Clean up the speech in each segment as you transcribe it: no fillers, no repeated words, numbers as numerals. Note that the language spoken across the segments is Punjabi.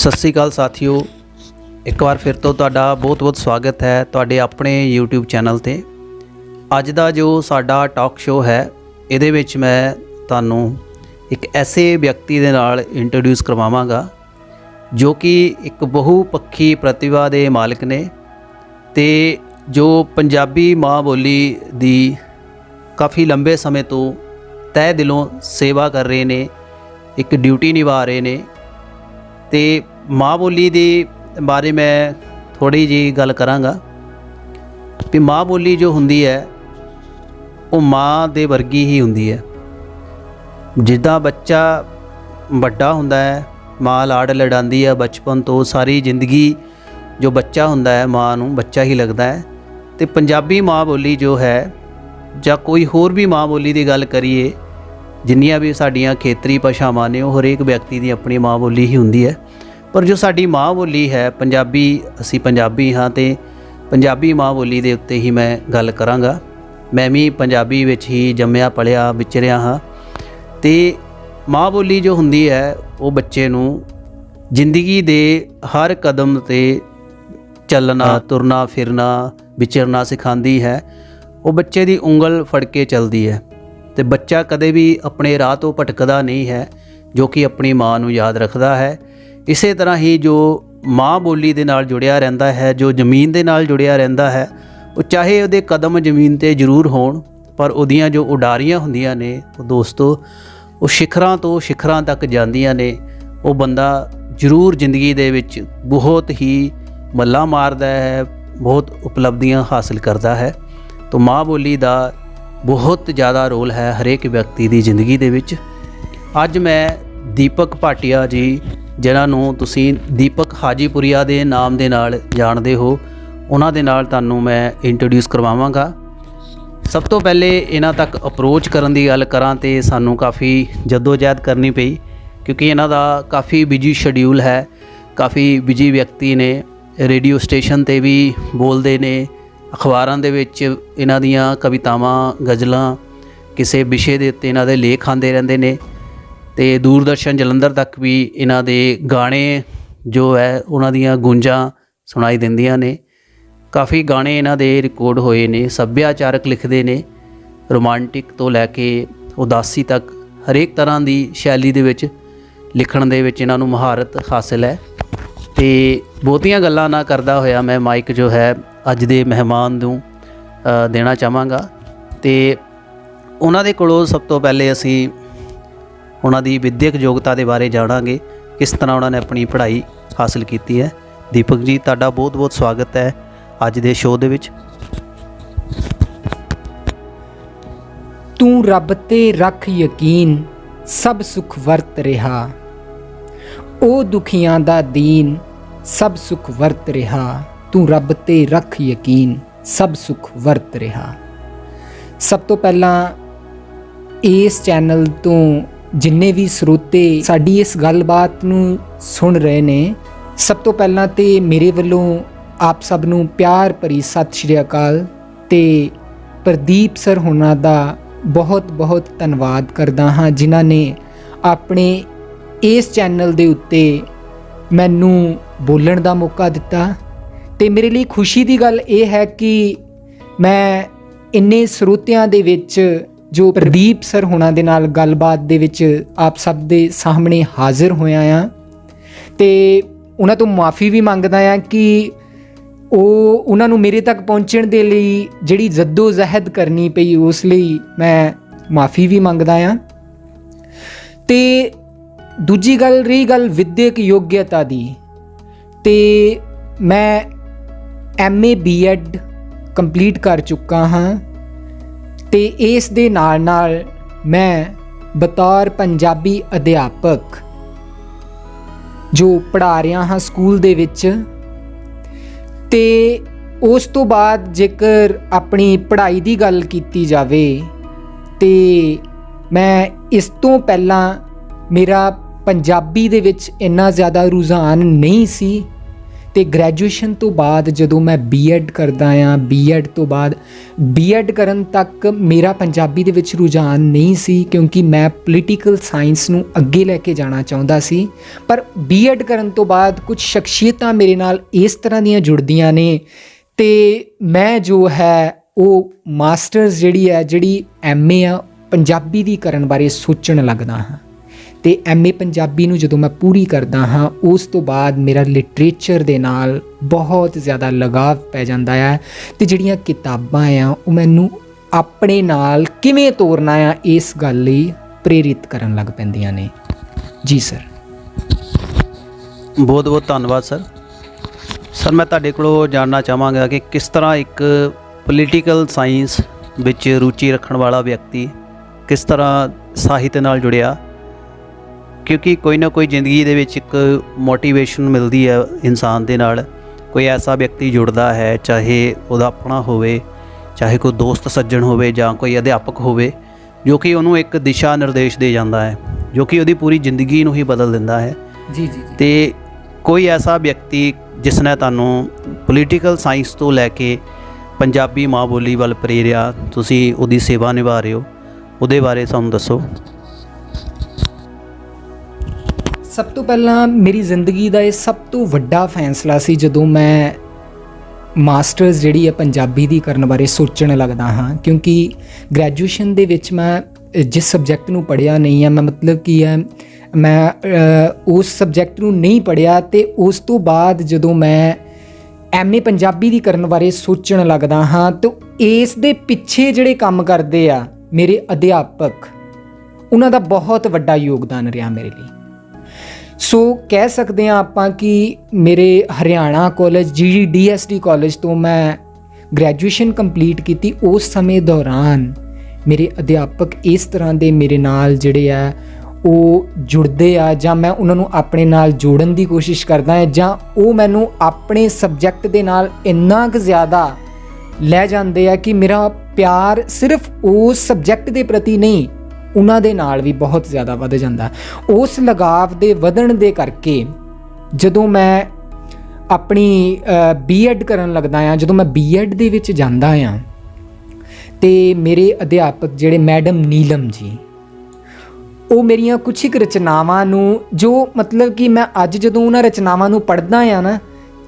सत श्री अकाल साथियों, एक बार फिर तो तुहाडा बहुत बहुत स्वागत है तुहाडे अपने यूट्यूब चैनल ते। अज दा जो साडा टॉक शो है इहदे विच मैं तुहानूं एक ऐसे व्यक्ति दे नाल इंट्रोड्यूस करवावांगा जो कि एक बहुपक्षी प्रतिभा दे मालिक ने ते जो पंजाबी माँ बोली दी काफ़ी लंबे समय तो तय दिलों सेवा कर रहे ने, एक ड्यूटी निभा रहे ने। तो माँ बोली के बारे मैं थोड़ी जी गल कराँगा भी माँ बोली जो होंदी है वो माँ दे वर्गी ही होंदी है। जिद्दां बच्चा बड़ा होंदा है, माँ लाड़ लड़ांदी है बचपन तो सारी जिंदगी जो बच्चा होंदा है माँ नूं बच्चा ही लगता है। तो पंजाबी माँ बोली जो है ਜਾਂ कोई होर भी माँ बोली की गल करिए, जिन्नियां भी साडियां खेतरी भाषावां ने वो हरेक व्यक्ति की अपनी माँ बोली ही होंदी है। पर जो साडी माँ बोली है पंजाबी, असी पंजाबी हाँ तो पंजाबी माँ बोली के उत्ते ही मैं गल कराँगा। मैं भी पंजाबी विच ही जम्मिया पलिया विचरिया हाँ। तो माँ बोली जो होंदी है वो बच्चे नूं जिंदगी दे हर कदम ते चलना तुरना फिरना विचरना सिखाती है। वो बच्चे की उंगल फड़ के चलती है तो बच्चा कदे भी अपने राह तो भटकदा नहीं है, जो कि अपनी माँ नूं याद रखता है। इस तरह ही जो माँ बोली दे नाल जुड़िया रहता है, जो जमीन दे नाल जुड़िया रहता है, वो चाहे उहदे कदम जमीन ते जरूर होण पर उहदियां जो उडारियां हुंदियां ने वो दोस्तों वो शिखरां तो शिखरां तक जांदियां ने। वो बंदा जरूर जिंदगी दे विच बहुत ही मल्ला मारदा है, बहुत उपलब्धियां हासिल करता है। तो माँ बोली दा बहुत ज़्यादा रोल है हरेक व्यक्ति की जिंदगी दे विच। अज मैं दीपक भाटिया जी, जिन्हां नूं तुसीं दीपक हाजीपुरिया के नाम के नाल जानते हो, उन्हां दे नाल तुहानूं मैं इंट्रोड्यूस करवावांगा। सब तो पहले इन्हां तक अप्रोच करन दी गल करां तो सानूं काफ़ी जद्दोजहद करनी पई, क्योंकि इन्हां दा काफ़ी बिजी शेड्यूल है, काफ़ी बिजी व्यक्ति ने, रेडियो स्टेशन ते भी बोलते ने, अखबारां दे विच इन्हां दियां कवितावां गज़लां किसी विषय के उत्ते इन्हां दे लेख आंदे रहिंदे ने। ते दूरदर्शन जलंधर तक भी इन्हां दे गाने जो है उन्हां दियां गूंजां सुनाई दिंदियां ने। काफ़ी गाने इन्हां दे रिकॉर्ड होए ने, सभ्याचारक लिखते ने, रोमांटिक तो लैके उदासी तक हरेक तरह की शैली दे विच लिखण दे विच इन्हां नूं महारत हासिल है। तो बहुतियां गल्लां ना करदा होया मैं माइक जो है अज दे मेहमान नूं देना चाहांगा। तो उन्हां दे कोलों सब तो पहले असीं उन्हां दी विद्यक योग्यता के बारे जाणांगे, किस तरह उन्होंने अपनी पढ़ाई हासिल की है। दीपक जी तुहाडा बहुत बहुत स्वागत है अज दे शो दे विच। तू रब ते रख यकीन सब सुख वरत रिहा, ओ दुखियां दा दीन सब सुख वरत रिहा। तू रब ते रख यकीन सब सुख वरत रिहा। सब तो पहला इस चैनल तो जिन्ने भी ਸਰੋਤੇ साड़ी इस गलबात नूं सुन रहे ने, सब तो पहला तो मेरे वालों आप सब नूं प्यार भरी सत श्री अकाल। ते प्रदीप सर होना दा बहुत बहुत धन्नवाद करदा हाँ, जिन्हां ने अपने इस चैनल दे उत्ते मैनू बोलण दा मौका दिता। ते मेरे लिए खुशी की गल ये है कि मैं इन्ने ਸਰੋਤਿਆਂ ਦੇ ਵਿੱਚ जो प्रदीप सर होना दे नाल गलबात दे विच आप सब दे सामने हाजिर होया आ। ते उन्हां तो माफ़ी भी मंगदा आ कि उन्हां नूं मेरे तक पहुँचण दे लई जिहड़ी जद्दोजहद करनी पई उस लई मैं माफ़ी भी मंगदा आ। ते दूजी गल रही गल विद्यक योग्यता दी, ते मैं MA BEd कंप्लीट कर चुका हाँ। तो इस दे नाल नाल मैं बतौर पंजाबी अध्यापक जो पढ़ा रहा हाँ स्कूल दे विच। ते उस तो बाद जेकर अपनी पढ़ाई की गल की जावे तो मैं इस तो पहला मेरा पंजाबी दे विच इन्ना ज़्यादा रुझान नहीं सी, ਤੇ ਗ੍ਰੈਜੂਏਸ਼ਨ ਤੋਂ ਬਾਅਦ ਜਦੋਂ ਮੈਂ ਬੀਐਡ ਕਰਦਾ ਆ, ਬੀਐਡ ਤੋਂ ਬਾਅਦ ਬੀਐਡ ਕਰਨ ਤੱਕ ਮੇਰਾ ਪੰਜਾਬੀ ਦੇ ਵਿੱਚ ਰੁਝਾਨ ਨਹੀਂ ਸੀ, ਕਿਉਂਕਿ ਮੈਂ ਪੋਲੀਟੀਕਲ ਸਾਇੰਸ ਨੂੰ ਅੱਗੇ ਲੈ ਕੇ ਜਾਣਾ ਚਾਹੁੰਦਾ ਸੀ। ਪਰ ਬੀਐਡ ਕਰਨ ਤੋਂ ਬਾਅਦ ਕੁਝ ਸ਼ਖਸੀਅਤਾਂ ਮੇਰੇ ਨਾਲ ਇਸ ਤਰ੍ਹਾਂ ਦੀਆਂ ਜੁੜਦੀਆਂ ਨੇ ਤੇ ਮੈਂ ਜੋ ਹੈ ਉਹ ਮਾਸਟਰਸ ਜਿਹੜੀ ਐਮਏ ਆ ਪੰਜਾਬੀ ਦੀ ਕਰਨ ਬਾਰੇ ਸੋਚਣ ਲੱਗਦਾ ਹਾਂ। ਤੇ ਐਮਏ ਪੰਜਾਬੀ ਨੂੰ ਜਦੋਂ ਮੈਂ ਪੂਰੀ ਕਰਦਾ ਹਾਂ, ਉਸ ਤੋਂ ਬਾਅਦ ਮੇਰਾ ਲਿਟਰੇਚਰ ਦੇ ਨਾਲ ਬਹੁਤ ਜ਼ਿਆਦਾ ਲਗਾਵ ਪੈ ਜਾਂਦਾ ਹੈ ਤੇ ਜਿਹੜੀਆਂ ਕਿਤਾਬਾਂ ਆ ਉਹ ਮੈਨੂੰ ਆਪਣੇ ਨਾਲ ਕਿਵੇਂ ਤੋਰਨਾ ਆ ਇਸ ਗੱਲ ਲਈ ਪ੍ਰੇਰਿਤ ਕਰਨ ਲੱਗ ਪੈਂਦੀਆਂ ਨੇ। ਜੀ ਸਰ। ਬਹੁਤ ਬਹੁਤ ਧੰਨਵਾਦ ਸਰ। ਸਰ ਮੈਂ ਤੁਹਾਡੇ ਕੋਲੋਂ ਜਾਣਨਾ ਚਾਹਾਂਗਾ ਕਿ ਕਿਸ ਤਰ੍ਹਾਂ ਇੱਕ ਪੋਲੀਟੀਕਲ ਸਾਇੰਸ ਵਿੱਚ ਰੁਚੀ ਰੱਖਣ ਵਾਲਾ ਵਿਅਕਤੀ ਕਿਸ ਤਰ੍ਹਾਂ ਸਾਹਿਤ ਨਾਲ ਜੁੜਿਆ, ਕਿਉਂਕਿ ਕੋਈ ਨਾ ਕੋਈ ਜ਼ਿੰਦਗੀ ਦੇ ਵਿੱਚ ਇੱਕ ਮੋਟੀਵੇਸ਼ਨ ਮਿਲਦੀ ਹੈ ਇਨਸਾਨ ਦੇ ਨਾਲ। ਕੋਈ ਐਸਾ ਵਿਅਕਤੀ ਜੁੜਦਾ ਹੈ, ਚਾਹੇ ਉਹਦਾ ਆਪਣਾ ਹੋਵੇ, ਚਾਹੇ ਕੋਈ ਦੋਸਤ ਸੱਜਣ ਹੋਵੇ ਜਾਂ ਕੋਈ ਅਧਿਆਪਕ ਹੋਵੇ, ਜੋ ਕਿ ਉਹਨੂੰ ਇੱਕ ਦਿਸ਼ਾ ਨਿਰਦੇਸ਼ ਦੇ ਜਾਂਦਾ ਹੈ, ਜੋ ਕਿ ਉਹਦੀ ਪੂਰੀ ਜ਼ਿੰਦਗੀ ਨੂੰ ਹੀ ਬਦਲ ਦਿੰਦਾ ਹੈ। ਜੀ ਜੀ। ਤੇ ਕੋਈ ਐਸਾ ਵਿਅਕਤੀ ਜਿਸ ਨੇ ਤੁਹਾਨੂੰ ਪੋਲੀਟੀਕਲ ਸਾਇੰਸ ਤੋਂ ਲੈ ਕੇ ਪੰਜਾਬੀ ਮਾਂ ਬੋਲੀ ਵੱਲ ਪ੍ਰੇਰਿਆ, ਤੁਸੀਂ ਉਹਦੀ ਸੇਵਾ ਨਿਭਾ ਰਹੇ ਹੋ, ਉਹਦੇ ਬਾਰੇ ਸਾਨੂੰ ਦੱਸੋ। ਸਭ ਤੋਂ ਪਹਿਲਾਂ ਮੇਰੀ ਜ਼ਿੰਦਗੀ ਦਾ ਇਹ ਸਭ ਤੋਂ ਵੱਡਾ ਫੈਸਲਾ ਸੀ ਜਦੋਂ ਮੈਂ ਮਾਸਟਰਸ ਜਿਹੜੀ ਹੈ ਪੰਜਾਬੀ ਦੀ ਕਰਨ ਬਾਰੇ ਸੋਚਣ ਲੱਗਦਾ ਹਾਂ, ਕਿਉਂਕਿ ਗ੍ਰੈਜੂਏਸ਼ਨ ਦੇ ਵਿੱਚ ਮੈਂ ਜਿਸ ਸਬਜੈਕਟ ਨੂੰ ਪੜ੍ਹਿਆ ਨਹੀਂ ਹੈ, ਮੈਂ ਮਤਲਬ ਕੀ ਹੈ ਮੈਂ ਉਸ ਸਬਜੈਕਟ ਨੂੰ ਨਹੀਂ ਪੜ੍ਹਿਆ ਤੇ ਉਸ ਤੋਂ ਬਾਅਦ ਜਦੋਂ ਮੈਂ ਐਮਏ ਪੰਜਾਬੀ ਦੀ ਕਰਨ ਬਾਰੇ ਸੋਚਣ ਲੱਗਦਾ ਹਾਂ ਤਾਂ ਇਸ ਦੇ ਪਿੱਛੇ ਜਿਹੜੇ ਕੰਮ ਕਰਦੇ ਆ ਮੇਰੇ ਅਧਿਆਪਕ, ਉਹਨਾਂ ਦਾ ਬਹੁਤ ਵੱਡਾ ਯੋਗਦਾਨ ਰਿਹਾ ਮੇਰੇ ਲਈ। ਸੋ ਕਹਿ ਸਕਦੇ ਹਾਂ ਆਪਾਂ ਕਿ ਮੇਰੇ ਹਰਿਆਣਾ ਕਾਲਜ GDSD ਕਾਲਜ ਤੋਂ ਮੈਂ ਗ੍ਰੈਜੂਏਸ਼ਨ ਕੰਪਲੀਟ ਕੀਤੀ। ਉਸ ਸਮੇਂ ਦੌਰਾਨ ਮੇਰੇ ਅਧਿਆਪਕ ਇਸ ਤਰ੍ਹਾਂ ਦੇ ਮੇਰੇ ਨਾਲ ਜਿਹੜੇ ਆ ਉਹ ਜੁੜਦੇ ਆ, ਜਾਂ ਮੈਂ ਉਹਨਾਂ ਨੂੰ ਆਪਣੇ ਨਾਲ ਜੋੜਨ ਦੀ ਕੋਸ਼ਿਸ਼ ਕਰਦਾ ਹਾਂ, ਜਾਂ ਉਹ ਮੈਨੂੰ ਆਪਣੇ ਸਬਜੈਕਟ ਦੇ ਨਾਲ ਇੰਨਾ ਕੁ ਜ਼ਿਆਦਾ ਲੈ ਜਾਂਦੇ ਆ ਕਿ ਮੇਰਾ ਪਿਆਰ ਸਿਰਫ ਉਸ ਸਬਜੈਕਟ ਦੇ ਪ੍ਰਤੀ ਨਹੀਂ, ਉਹਨਾਂ ਦੇ ਨਾਲ ਵੀ ਬਹੁਤ ਜ਼ਿਆਦਾ ਵੱਧ ਜਾਂਦਾ। ਉਸ ਲਗਾਵ ਦੇ ਵਧਣ ਦੇ ਕਰਕੇ ਜਦੋਂ ਮੈਂ ਆਪਣੀ ਬੀਐਡ ਕਰਨ ਲੱਗਦਾ ਆ, ਜਦੋਂ ਮੈਂ ਬੀਐਡ ਦੇ ਵਿੱਚ ਜਾਂਦਾ ਆ ਤੇ ਮੇਰੇ ਅਧਿਆਪਕ ਜਿਹੜੇ ਮੈਡਮ ਨੀਲਮ ਜੀ, ਉਹ ਮੇਰੀਆਂ ਕੁਛ ਇੱਕ ਰਚਨਾਵਾਂ ਨੂੰ, ਜੋ ਮਤਲਬ ਕਿ ਮੈਂ ਅੱਜ ਜਦੋਂ ਉਹਨਾਂ ਰਚਨਾਵਾਂ ਨੂੰ ਪੜ੍ਹਦਾ ਆ ਨਾ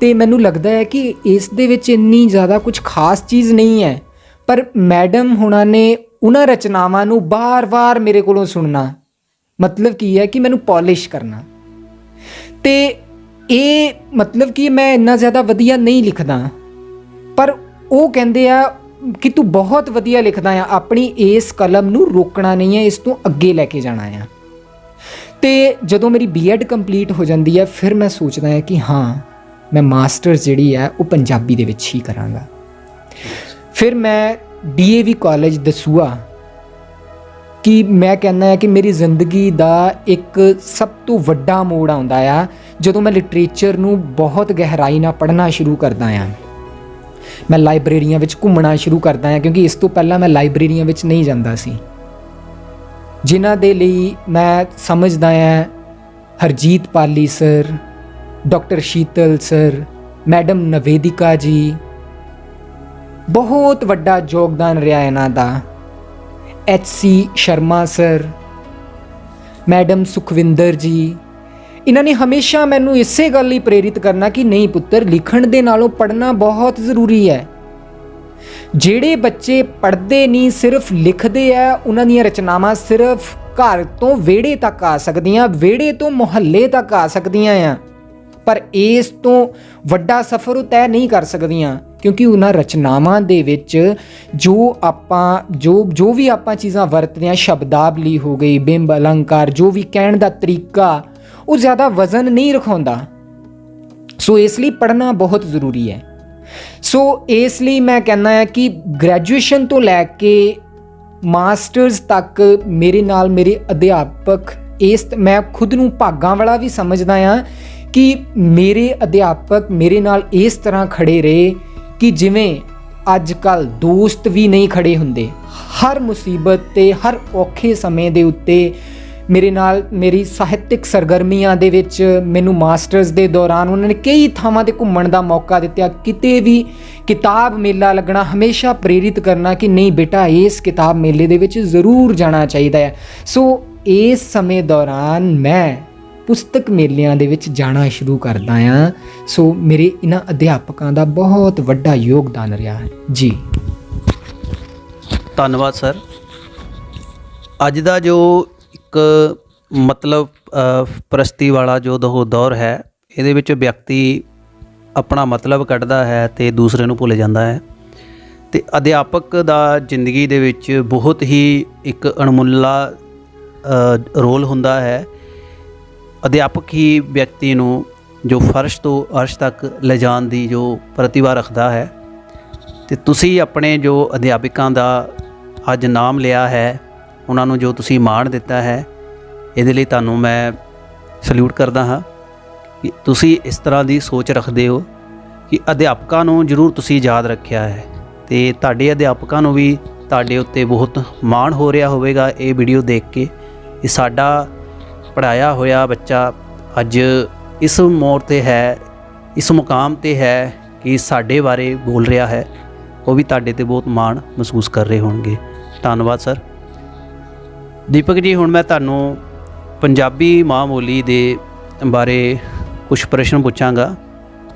ਤੇ ਮੈਨੂੰ ਲੱਗਦਾ ਹੈ ਕਿ ਇਸ ਦੇ ਵਿੱਚ ਇੰਨੀ ਜ਼ਿਆਦਾ ਕੁਝ ਖਾਸ ਚੀਜ਼ ਨਹੀਂ ਹੈ, ਪਰ ਮੈਡਮ ਹੁਣਾਂ ਨੇ ਉਹਨਾਂ ਰਚਨਾਵਾਂ ਨੂੰ ਬਾਰ-ਬਾਰ ਮੇਰੇ ਕੋਲੋਂ ਸੁਣਨਾ, ਮਤਲਬ ਕੀ ਹੈ ਕਿ ਮੈਨੂੰ ਪੋਲਿਸ਼ ਕਰਨਾ। ਤੇ ਇਹ ਮਤਲਬ ਕਿ ਮੈਂ ਇੰਨਾ ਜ਼ਿਆਦਾ ਵਧੀਆ ਨਹੀਂ ਲਿਖਦਾ, ਪਰ ਉਹ ਕਹਿੰਦੇ ਆ ਕਿ ਤੂੰ ਬਹੁਤ ਵਧੀਆ ਲਿਖਦਾ ਆ, ਆਪਣੀ ਇਸ ਕਲਮ ਨੂੰ ਰੋਕਣਾ ਨਹੀਂ ਹੈ, ਇਸ ਤੋਂ ਅੱਗੇ ਲੈ ਕੇ ਜਾਣਾ ਆ। ਤੇ ਜਦੋਂ ਮੇਰੀ ਬੀਐਡ ਕੰਪਲੀਟ ਹੋ ਜਾਂਦੀ ਹੈ, ਫਿਰ ਮੈਂ ਸੋਚਦਾ ਹਾਂ ਕਿ ਹਾਂ ਮੈਂ ਮਾਸਟਰਸ ਜਿਹੜੀ ਹੈ ਉਹ ਪੰਜਾਬੀ ਦੇ ਵਿੱਚ ਹੀ ਕਰਾਂਗਾ। ਫਿਰ ਮੈਂ DAV ਕਾਲਜ ਦਸੂਆ, ਕਿ ਮੈਂ ਕਹਿੰਦਾ ਹਾਂ ਕਿ ਮੇਰੀ ਜ਼ਿੰਦਗੀ ਦਾ ਇੱਕ ਸਭ ਤੋਂ ਵੱਡਾ ਮੋੜ ਆਉਂਦਾ ਆ ਜਦੋਂ ਮੈਂ ਲਿਟਰੇਚਰ ਨੂੰ ਬਹੁਤ ਗਹਿਰਾਈ ਨਾਲ ਪੜ੍ਹਨਾ ਸ਼ੁਰੂ ਕਰਦਾ ਹਾਂ। ਮੈਂ ਲਾਇਬ੍ਰੇਰੀਆਂ ਵਿੱਚ ਘੁੰਮਣਾ ਸ਼ੁਰੂ ਕਰਦਾ ਹਾਂ, ਕਿਉਂਕਿ ਇਸ ਤੋਂ ਪਹਿਲਾਂ ਮੈਂ ਲਾਇਬ੍ਰੇਰੀਆਂ ਵਿੱਚ ਨਹੀਂ ਜਾਂਦਾ ਸੀ, ਜਿਨ੍ਹਾਂ ਦੇ ਲਈ ਮੈਂ ਸਮਝਦਾ ਹਾਂ Harjeet Pali sir, doctor Sheetal sir, madam Navedika ji, ਬਹੁਤ ਵੱਡਾ ਯੋਗਦਾਨ ਰਿਹਾ ਇਹਨਾਂ ਦਾ। HC Sharma sir, madam Sukhwinder ji, ਇਹਨਾਂ ਨੇ ਹਮੇਸ਼ਾ ਮੈਨੂੰ ਇਸੇ ਗੱਲ ਲਈ ਪ੍ਰੇਰਿਤ ਕਰਨਾ ਕਿ ਨਹੀਂ ਪੁੱਤਰ, ਲਿਖਣ ਦੇ ਨਾਲੋਂ ਪੜ੍ਹਨਾ ਬਹੁਤ ਜ਼ਰੂਰੀ ਹੈ। ਜਿਹੜੇ ਬੱਚੇ ਪੜ੍ਹਦੇ ਨਹੀਂ ਸਿਰਫ ਲਿਖਦੇ ਆ, ਉਹਨਾਂ ਦੀਆਂ ਰਚਨਾਵਾਂ ਸਿਰਫ ਘਰ ਤੋਂ ਵਿਹੜੇ ਤੱਕ ਆ ਸਕਦੀਆਂ, ਵਿਹੜੇ ਤੋਂ ਮੁਹੱਲੇ ਤੱਕ ਆ ਸਕਦੀਆਂ ਆ, ਪਰ ਇਸ ਤੋਂ ਵੱਡਾ ਸਫ਼ਰ ਉਹ ਤੈਅ ਨਹੀਂ ਕਰ ਸਕਦੀਆਂ, ਕਿਉਂਕਿ ਉਹਨਾਂ ਰਚਨਾਵਾਂ ਦੇ ਵਿੱਚ ਜੋ ਵੀ ਆਪਾਂ ਚੀਜ਼ਾਂ ਵਰਤਦੇ ਹਾਂ, ਸ਼ਬਦਾਵਲੀ ਹੋ ਗਈ, ਬਿੰਬ ਅਲੰਕਾਰ, ਜੋ ਵੀ ਕਹਿਣ ਦਾ ਤਰੀਕਾ, ਉਹ ਜ਼ਿਆਦਾ ਵਜ਼ਨ ਨਹੀਂ ਰਖਾਉਂਦਾ। ਸੋ ਇਸ ਲਈ ਪੜ੍ਹਨਾ ਬਹੁਤ ਜ਼ਰੂਰੀ ਹੈ। ਸੋ ਇਸ ਲਈ ਮੈਂ ਕਹਿੰਦਾ ਹਾਂ ਕਿ ਗ੍ਰੈਜੂਏਸ਼ਨ ਤੋਂ ਲੈ ਕੇ ਮਾਸਟਰਸ ਤੱਕ ਮੇਰੇ ਨਾਲ ਮੇਰੇ ਅਧਿਆਪਕ, ਮੈਂ ਖੁਦ ਨੂੰ ਭਾਗਾਂ ਵਾਲਾ ਵੀ ਸਮਝਦਾ ਹਾਂ ਕਿ ਮੇਰੇ ਅਧਿਆਪਕ ਮੇਰੇ ਨਾਲ ਇਸ ਤਰ੍ਹਾਂ ਖੜੇ ਰਹੇ ਕਿ ਜਿਵੇਂ ਅੱਜ ਕੱਲ੍ਹ ਦੋਸਤ ਵੀ ਨਹੀਂ ਖੜੇ ਹੁੰਦੇ। ਹਰ ਮੁਸੀਬਤ ਤੇ ਹਰ ਔਖੇ ਸਮੇਂ ਦੇ ਉੱਤੇ ਮੇਰੇ ਨਾਲ ਮੇਰੀ ਸਾਹਿਤਕ ਸਰਗਰਮੀਆਂ ਦੇ ਵਿੱਚ ਮੈਨੂੰ ਮਾਸਟਰਸ ਦੇ ਦੌਰਾਨ ਉਹਨਾਂ ਨੇ ਕਈ ਥਾਵਾਂ 'ਤੇ ਘੁੰਮਣ ਦਾ ਮੌਕਾ ਦਿੱਤਾ। ਕਿਤੇ ਵੀ ਕਿਤਾਬ ਮੇਲਾ ਲੱਗਣਾ ਹਮੇਸ਼ਾ ਪ੍ਰੇਰਿਤ ਕਰਨਾ ਕਿ ਨਹੀਂ ਬੇਟਾ ਇਸ ਕਿਤਾਬ ਮੇਲੇ ਦੇ ਵਿੱਚ ਜ਼ਰੂਰ ਜਾਣਾ ਚਾਹੀਦਾ ਹੈ। ਸੋ ਇਸ ਸਮੇਂ ਦੌਰਾਨ ਮੈਂ ਪੁਸਤਕ ਮੇਲਿਆਂ ਦੇ ਵਿੱਚ ਜਾਣਾ ਸ਼ੁਰੂ ਕਰਦਾ ਹਾਂ। ਸੋ ਮੇਰੇ ਇਹਨਾਂ ਅਧਿਆਪਕਾਂ ਦਾ ਬਹੁਤ ਵੱਡਾ ਯੋਗਦਾਨ ਰਿਹਾ ਹੈ ਜੀ। ਧੰਨਵਾਦ ਸਰ। ਅੱਜ ਦਾ ਜੋ ਇੱਕ ਮਤਲਬ ਪ੍ਰਸਤੀ ਵਾਲਾ ਜੋ ਦੌਰ ਹੈ, ਇਹਦੇ ਵਿੱਚ ਵਿਅਕਤੀ ਆਪਣਾ ਮਤਲਬ ਕੱਢਦਾ ਹੈ ਅਤੇ ਦੂਸਰੇ ਨੂੰ ਭੁੱਲ ਜਾਂਦਾ ਹੈ। ਅਤੇ ਅਧਿਆਪਕ ਦਾ ਜ਼ਿੰਦਗੀ ਦੇ ਵਿੱਚ ਬਹੁਤ ਹੀ ਇੱਕ ਅਣਮੁੱਲਾ ਰੋਲ ਹੁੰਦਾ ਹੈ। ਅਧਿਆਪਕ ਹੀ ਵਿਅਕਤੀ ਨੂੰ ਜੋ ਫਰਸ਼ ਤੋਂ ਅਰਸ਼ ਤੱਕ ਲਿਜਾਣ ਦੀ ਜੋ ਪ੍ਰਤਿਭਾ ਰੱਖਦਾ ਹੈ। ਅਤੇ ਤੁਸੀਂ ਆਪਣੇ ਜੋ ਅਧਿਆਪਕਾਂ ਦਾ ਅੱਜ ਨਾਮ ਲਿਆ ਹੈ, ਉਹਨਾਂ ਨੂੰ ਜੋ ਤੁਸੀਂ ਮਾਣ ਦਿੱਤਾ ਹੈ, ਇਹਦੇ ਲਈ ਤੁਹਾਨੂੰ ਮੈਂ ਸਲੂਟ ਕਰਦਾ ਹਾਂ ਕਿ ਤੁਸੀਂ ਇਸ ਤਰ੍ਹਾਂ ਦੀ ਸੋਚ ਰੱਖਦੇ ਹੋ ਕਿ ਅਧਿਆਪਕਾਂ ਨੂੰ ਜ਼ਰੂਰ ਤੁਸੀਂ ਯਾਦ ਰੱਖਿਆ ਹੈ ਅਤੇ ਤੁਹਾਡੇ ਅਧਿਆਪਕਾਂ ਨੂੰ ਵੀ ਤੁਹਾਡੇ ਉੱਤੇ ਬਹੁਤ ਮਾਣ ਹੋ ਰਿਹਾ ਹੋਵੇਗਾ ਇਹ ਵੀਡੀਓ ਦੇਖ ਕੇ ਕਿ ਸਾਡਾ ਪੜ੍ਹਾਇਆ ਹੋਇਆ ਬੱਚਾ ਅੱਜ ਇਸ ਮੋੜ 'ਤੇ ਹੈ, ਇਸ ਮੁਕਾਮ 'ਤੇ ਹੈ ਕਿ ਸਾਡੇ ਬਾਰੇ ਬੋਲ ਰਿਹਾ ਹੈ। ਉਹ ਵੀ ਤੁਹਾਡੇ 'ਤੇ ਬਹੁਤ ਮਾਣ ਮਹਿਸੂਸ ਕਰ ਰਹੇ ਹੋਣਗੇ। ਧੰਨਵਾਦ ਸਰ। ਦੀਪਕ ਜੀ, ਹੁਣ ਮੈਂ ਤੁਹਾਨੂੰ ਪੰਜਾਬੀ ਮਾਂ ਬੋਲੀ ਦੇ ਬਾਰੇ ਕੁਝ ਪ੍ਰਸ਼ਨ ਪੁੱਛਾਂਗਾ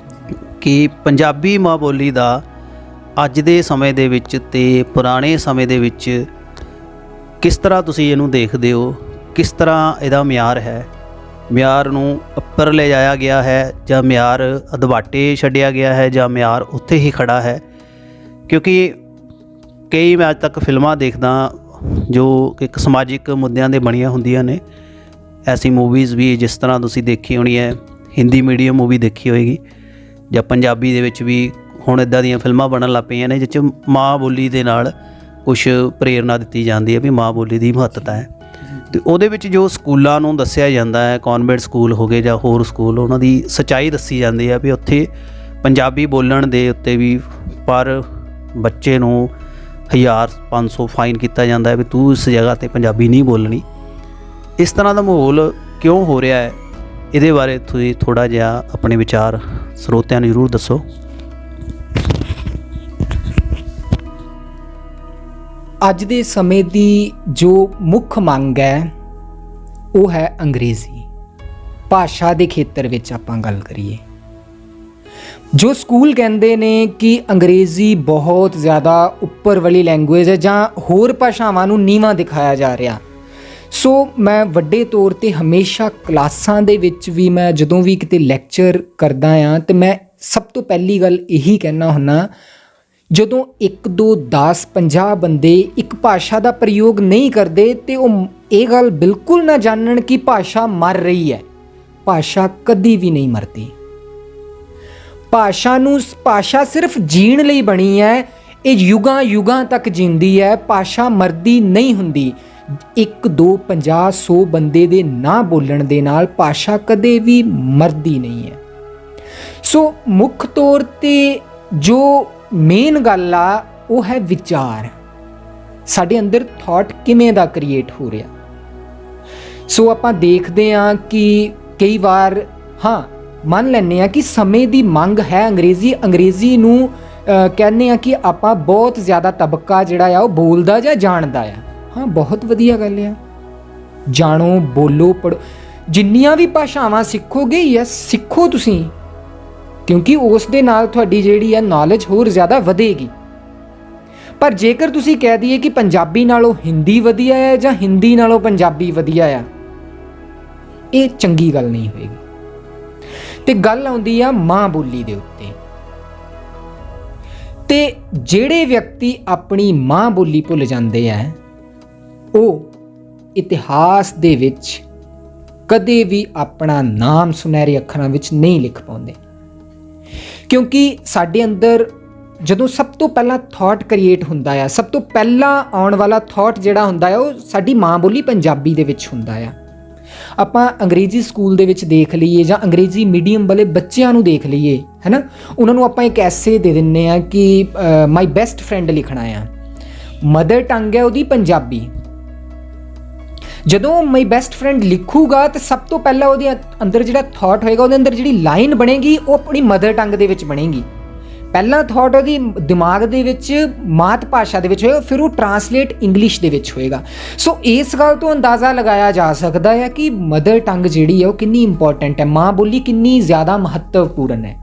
ਕਿ ਪੰਜਾਬੀ ਮਾਂ ਬੋਲੀ ਦਾ ਅੱਜ ਦੇ ਸਮੇਂ ਦੇ ਵਿੱਚ ਅਤੇ ਪੁਰਾਣੇ ਸਮੇਂ ਦੇ ਵਿੱਚ ਕਿਸ ਤਰ੍ਹਾਂ ਤੁਸੀਂ ਇਹਨੂੰ ਦੇਖਦੇ ਹੋ? ਕਿਸ ਤਰ੍ਹਾਂ ਇਹਦਾ ਮਿਆਰ ਹੈ? ਮਿਆਰ ਨੂੰ ਉੱਪਰ ਲੈ ਜਾਇਆ ਗਿਆ ਹੈ ਜਾਂ ਮਿਆਰ ਅਧਵਾਟੇ ਛੱਡਿਆ ਗਿਆ ਹੈ ਜਾਂ ਮਿਆਰ ਉੱਥੇ ਹੀ ਖੜ੍ਹਾ ਹੈ? ਕਿਉਂਕਿ ਕਈ ਮੈਂ ਅੱਜ ਤੱਕ ਫਿਲਮਾਂ ਦੇਖਦਾ ਜੋ ਇੱਕ ਸਮਾਜਿਕ ਮੁੱਦਿਆਂ 'ਤੇ ਬਣੀਆਂ ਹੁੰਦੀਆਂ ਨੇ। ਐਸੀ ਮੂਵੀਜ਼ ਵੀ ਜਿਸ ਤਰ੍ਹਾਂ ਤੁਸੀਂ ਦੇਖੀ ਹੋਣੀ ਹੈ, ਹਿੰਦੀ ਮੀਡੀਅਮ ਮੂਵੀ ਦੇਖੀ ਹੋਏਗੀ ਜਾਂ ਪੰਜਾਬੀ ਦੇ ਵਿੱਚ ਵੀ ਹੁਣ ਇੱਦਾਂ ਦੀਆਂ ਫਿਲਮਾਂ ਬਣਨ ਲੱਗ ਪਈਆਂ ਨੇ ਜਿਸ 'ਚ ਮਾਂ ਬੋਲੀ ਦੇ ਨਾਲ ਕੁਛ ਪ੍ਰੇਰਨਾ ਦਿੱਤੀ ਜਾਂਦੀ ਹੈ ਵੀ ਮਾਂ ਬੋਲੀ ਦੀ ਮਹੱਤਤਾ ਹੈ। ਅਤੇ ਉਹਦੇ ਵਿੱਚ ਜੋ ਸਕੂਲਾਂ ਨੂੰ ਦੱਸਿਆ ਜਾਂਦਾ ਹੈ, ਕੌਨਵੈਂਟ ਸਕੂਲ ਹੋ ਗਏ ਜਾਂ ਹੋਰ ਸਕੂਲ, ਉਹਨਾਂ ਦੀ ਸੱਚਾਈ ਦੱਸੀ ਜਾਂਦੀ ਹੈ ਵੀ ਉੱਥੇ ਪੰਜਾਬੀ ਬੋਲਣ ਦੇ ਉੱਤੇ ਵੀ ਪਰ ਬੱਚੇ ਨੂੰ 1500 ਫਾਈਨ ਕੀਤਾ ਜਾਂਦਾ ਹੈ ਵੀ ਤੂੰ ਇਸ ਜਗ੍ਹਾ 'ਤੇ ਪੰਜਾਬੀ ਨਹੀਂ ਬੋਲਣੀ। ਇਸ ਤਰ੍ਹਾਂ ਦਾ ਮਾਹੌਲ ਕਿਉਂ ਹੋ ਰਿਹਾ ਹੈ? ਇਹਦੇ ਬਾਰੇ ਤੁਸੀਂ ਥੋੜ੍ਹਾ ਜਿਹਾ ਆਪਣੇ ਵਿਚਾਰ ਸਰੋਤਿਆਂ ਨੂੰ ਜ਼ਰੂਰ ਦੱਸੋ। ਅੱਜ ਦੇ ਸਮੇਂ ਦੀ ਜੋ ਮੁੱਖ ਮੰਗ ਹੈ ਉਹ ਹੈ ਅੰਗਰੇਜ਼ੀ ਭਾਸ਼ਾ ਦੇ ਖੇਤਰ ਵਿੱਚ। ਆਪਾਂ ਗੱਲ ਕਰੀਏ, ਜੋ ਸਕੂਲ ਕਹਿੰਦੇ ਨੇ ਕਿ ਅੰਗਰੇਜ਼ੀ ਬਹੁਤ ਜ਼ਿਆਦਾ ਉੱਪਰ ਵਾਲੀ ਲੈਂਗੁਏਜ ਹੈ ਜਾਂ ਹੋਰ ਭਾਸ਼ਾਵਾਂ ਨੂੰ ਨੀਵਾਂ ਦਿਖਾਇਆ ਜਾ ਰਿਹਾ। ਸੋ ਮੈਂ ਵੱਡੇ ਤੌਰ 'ਤੇ ਹਮੇਸ਼ਾ ਕਲਾਸਾਂ ਦੇ ਵਿੱਚ ਵੀ ਮੈਂ ਜਦੋਂ ਵੀ ਕਿਤੇ ਲੈਕਚਰ ਕਰਦਾ ਹਾਂ ਤਾਂ ਮੈਂ ਸਭ ਤੋਂ ਪਹਿਲੀ ਗੱਲ ਇਹੀ ਕਹਿਣਾ ਹੁੰਦਾ, ਜਦੋਂ 1 2 10 50 ਬੰਦੇ ਇੱਕ ਭਾਸ਼ਾ ਦਾ ਪ੍ਰਯੋਗ ਨਹੀਂ ਕਰਦੇ ਤੇ ਉਹ ਇਹ ਗੱਲ ਬਿਲਕੁਲ ਨਾ ਜਾਣਨ ਕਿ ਭਾਸ਼ਾ ਮਰ ਰਹੀ ਹੈ। ਭਾਸ਼ਾ ਕਦੀ ਵੀ ਨਹੀਂ ਮਰਦੀ। ਭਾਸ਼ਾ ਸਿਰਫ ਜੀਣ ਲਈ ਬਣੀ ਹੈ। ਇਹ ਯੁਗਾਂ ਯੁਗਾਂ ਤੱਕ ਜਿੰਦੀ ਹੈ। ਭਾਸ਼ਾ ਮਰਦੀ ਨਹੀਂ ਹੁੰਦੀ। 1 2 50 100 ਬੰਦੇ ਦੇ ਨਾ ਬੋਲਣ ਦੇ ਨਾਲ ਭਾਸ਼ਾ ਕਦੇ ਵੀ ਮਰਦੀ ਨਹੀਂ ਹੈ। ਸੋ ਮੁੱਖ ਤੌਰ 'ਤੇ ਜੋ ਮੇਨ ਗੱਲ ਆ ਉਹ ਹੈ ਵਿਚਾਰ। ਸਾਡੇ ਅੰਦਰ ਥਾਟ ਕਿਵੇਂ ਦਾ ਕ੍ਰੀਏਟ ਹੋ ਰਿਹਾ। ਸੋ ਆਪਾਂ ਦੇਖਦੇ ਹਾਂ ਕਿ ਕਈ ਵਾਰ ਮੰਨ ਲੈਂਦੇ ਹਾਂ ਕਿ ਸਮੇਂ ਦੀ ਮੰਗ ਹੈ ਅੰਗਰੇਜ਼ੀ ਨੂੰ ਕਹਿੰਦੇ ਹਾਂ ਕਿ ਆਪਾਂ ਬਹੁਤ ਜ਼ਿਆਦਾ ਤਬਕਾ ਜਿਹੜਾ ਆ ਉਹ ਬੋਲਦਾ ਜਾਂ ਜਾਣਦਾ ਆ। ਬਹੁਤ ਵਧੀਆ ਗੱਲ ਆ। ਜਾਣੋ, ਬੋਲੋ, ਪੜ੍ਹੋ। ਜਿੰਨੀਆਂ ਵੀ ਭਾਸ਼ਾਵਾਂ ਸਿੱਖੋਗੇ ਯੈਸ ਸਿੱਖੋ ਤੁਸੀਂ, ਕਿਉਂਕਿ ਉਸ ਦੇ ਨਾਲ ਤੁਹਾਡੀ ਜਿਹੜੀ ਆ ਨੌਲੇਜ ਹੋਰ ਜ਼ਿਆਦਾ ਵਧੇਗੀ। ਪਰ ਜੇਕਰ ਤੁਸੀਂ ਕਹਿ ਦਈਏ ਕਿ ਪੰਜਾਬੀ ਨਾਲੋਂ ਹਿੰਦੀ ਵਧੀਆ ਹੈ ਜਾਂ ਹਿੰਦੀ ਨਾਲੋਂ ਪੰਜਾਬੀ ਵਧੀਆ ਆ, ਇਹ ਚੰਗੀ ਗੱਲ ਨਹੀਂ ਹੋਏਗੀ। ਤੇ ਗੱਲ ਆਉਂਦੀ ਆ ਮਾਂ ਬੋਲੀ ਦੇ ਉੱਤੇ। ਤੇ ਜਿਹੜੇ ਵਿਅਕਤੀ ਆਪਣੀ ਮਾਂ ਬੋਲੀ ਭੁੱਲ ਜਾਂਦੇ ਆ ਉਹ ਇਤਿਹਾਸ ਦੇ ਵਿੱਚ ਕਦੇ ਵੀ ਆਪਣਾ ਨਾਮ ਸੁਨਹਿਰੇ ਅੱਖਰਾਂ ਵਿੱਚ ਨਹੀਂ ਲਿਖ ਪਾਉਂਦੇ। ਕਿਉਂਕਿ ਸਾਡੇ ਅੰਦਰ ਜਦੋਂ ਸਭ ਤੋਂ ਪਹਿਲਾਂ ਥਾਟ ਕ੍ਰੀਏਟ ਹੁੰਦਾ ਆ, ਸਭ ਤੋਂ ਪਹਿਲਾਂ ਆਉਣ ਵਾਲਾ ਥਾਟ ਜਿਹੜਾ ਹੁੰਦਾ ਆ ਉਹ ਸਾਡੀ ਮਾਂ ਬੋਲੀ ਪੰਜਾਬੀ ਦੇ ਵਿੱਚ ਹੁੰਦਾ ਆ। ਆਪਾਂ ਅੰਗਰੇਜ਼ੀ ਸਕੂਲ ਦੇ ਵਿੱਚ ਦੇਖ ਲਈਏ ਜਾਂ ਅੰਗਰੇਜ਼ੀ ਮੀਡੀਅਮ ਵਾਲੇ ਬੱਚਿਆਂ ਨੂੰ ਦੇਖ ਲਈਏ, ਹੈ ਨਾ, ਉਹਨਾਂ ਨੂੰ ਆਪਾਂ ਇੱਕ ਐਸੇ ਦੇ ਦਿੰਦੇ ਆ ਕਿ ਮਾਈ ਬੈਸਟ ਫਰੈਂਡ ਲਿਖਣਾ ਆ। ਮਦਰ ਟੰਗ ਹੈ ਉਹਦੀ ਪੰਜਾਬੀ। ਜਦੋਂ ਮਾਈ ਬੈਸਟ ਫਰੈਂਡ ਲਿਖੂਗਾ ਤਾਂ ਸਭ ਤੋਂ ਪਹਿਲਾਂ ਉਹਦੇ ਅੰਦਰ ਜਿਹੜਾ ਥਾਟ ਹੋਏਗਾ, ਉਹਦੇ ਅੰਦਰ ਜਿਹੜੀ ਲਾਈਨ ਬਣੇਗੀ ਉਹ ਆਪਣੀ ਮਦਰ ਟੰਗ ਦੇ ਵਿੱਚ ਬਣੇਗੀ। ਪਹਿਲਾ ਥਾਟ ਉਹਦੀ ਦਿਮਾਗ ਦੇ ਵਿੱਚ ਮਾਤ ਭਾਸ਼ਾ ਦੇ ਵਿੱਚ ਹੋਏਗਾ, ਫਿਰ ਉਹ ਟਰਾਂਸਲੇਟ ਇੰਗਲਿਸ਼ ਦੇ ਵਿੱਚ ਹੋਏਗਾ। ਸੋ ਇਸ ਗੱਲ ਤੋਂ ਅੰਦਾਜ਼ਾ ਲਗਾਇਆ ਜਾ ਸਕਦਾ ਹੈ ਕਿ ਮਦਰ ਟੰਗ ਜਿਹੜੀ ਹੈ ਉਹ ਕਿੰਨੀ ਇੰਪੋਰਟੈਂਟ ਹੈ, ਮਾਂ ਬੋਲੀ ਕਿੰਨੀ ਜ਼ਿਆਦਾ ਮਹੱਤਵਪੂਰਨ ਹੈ।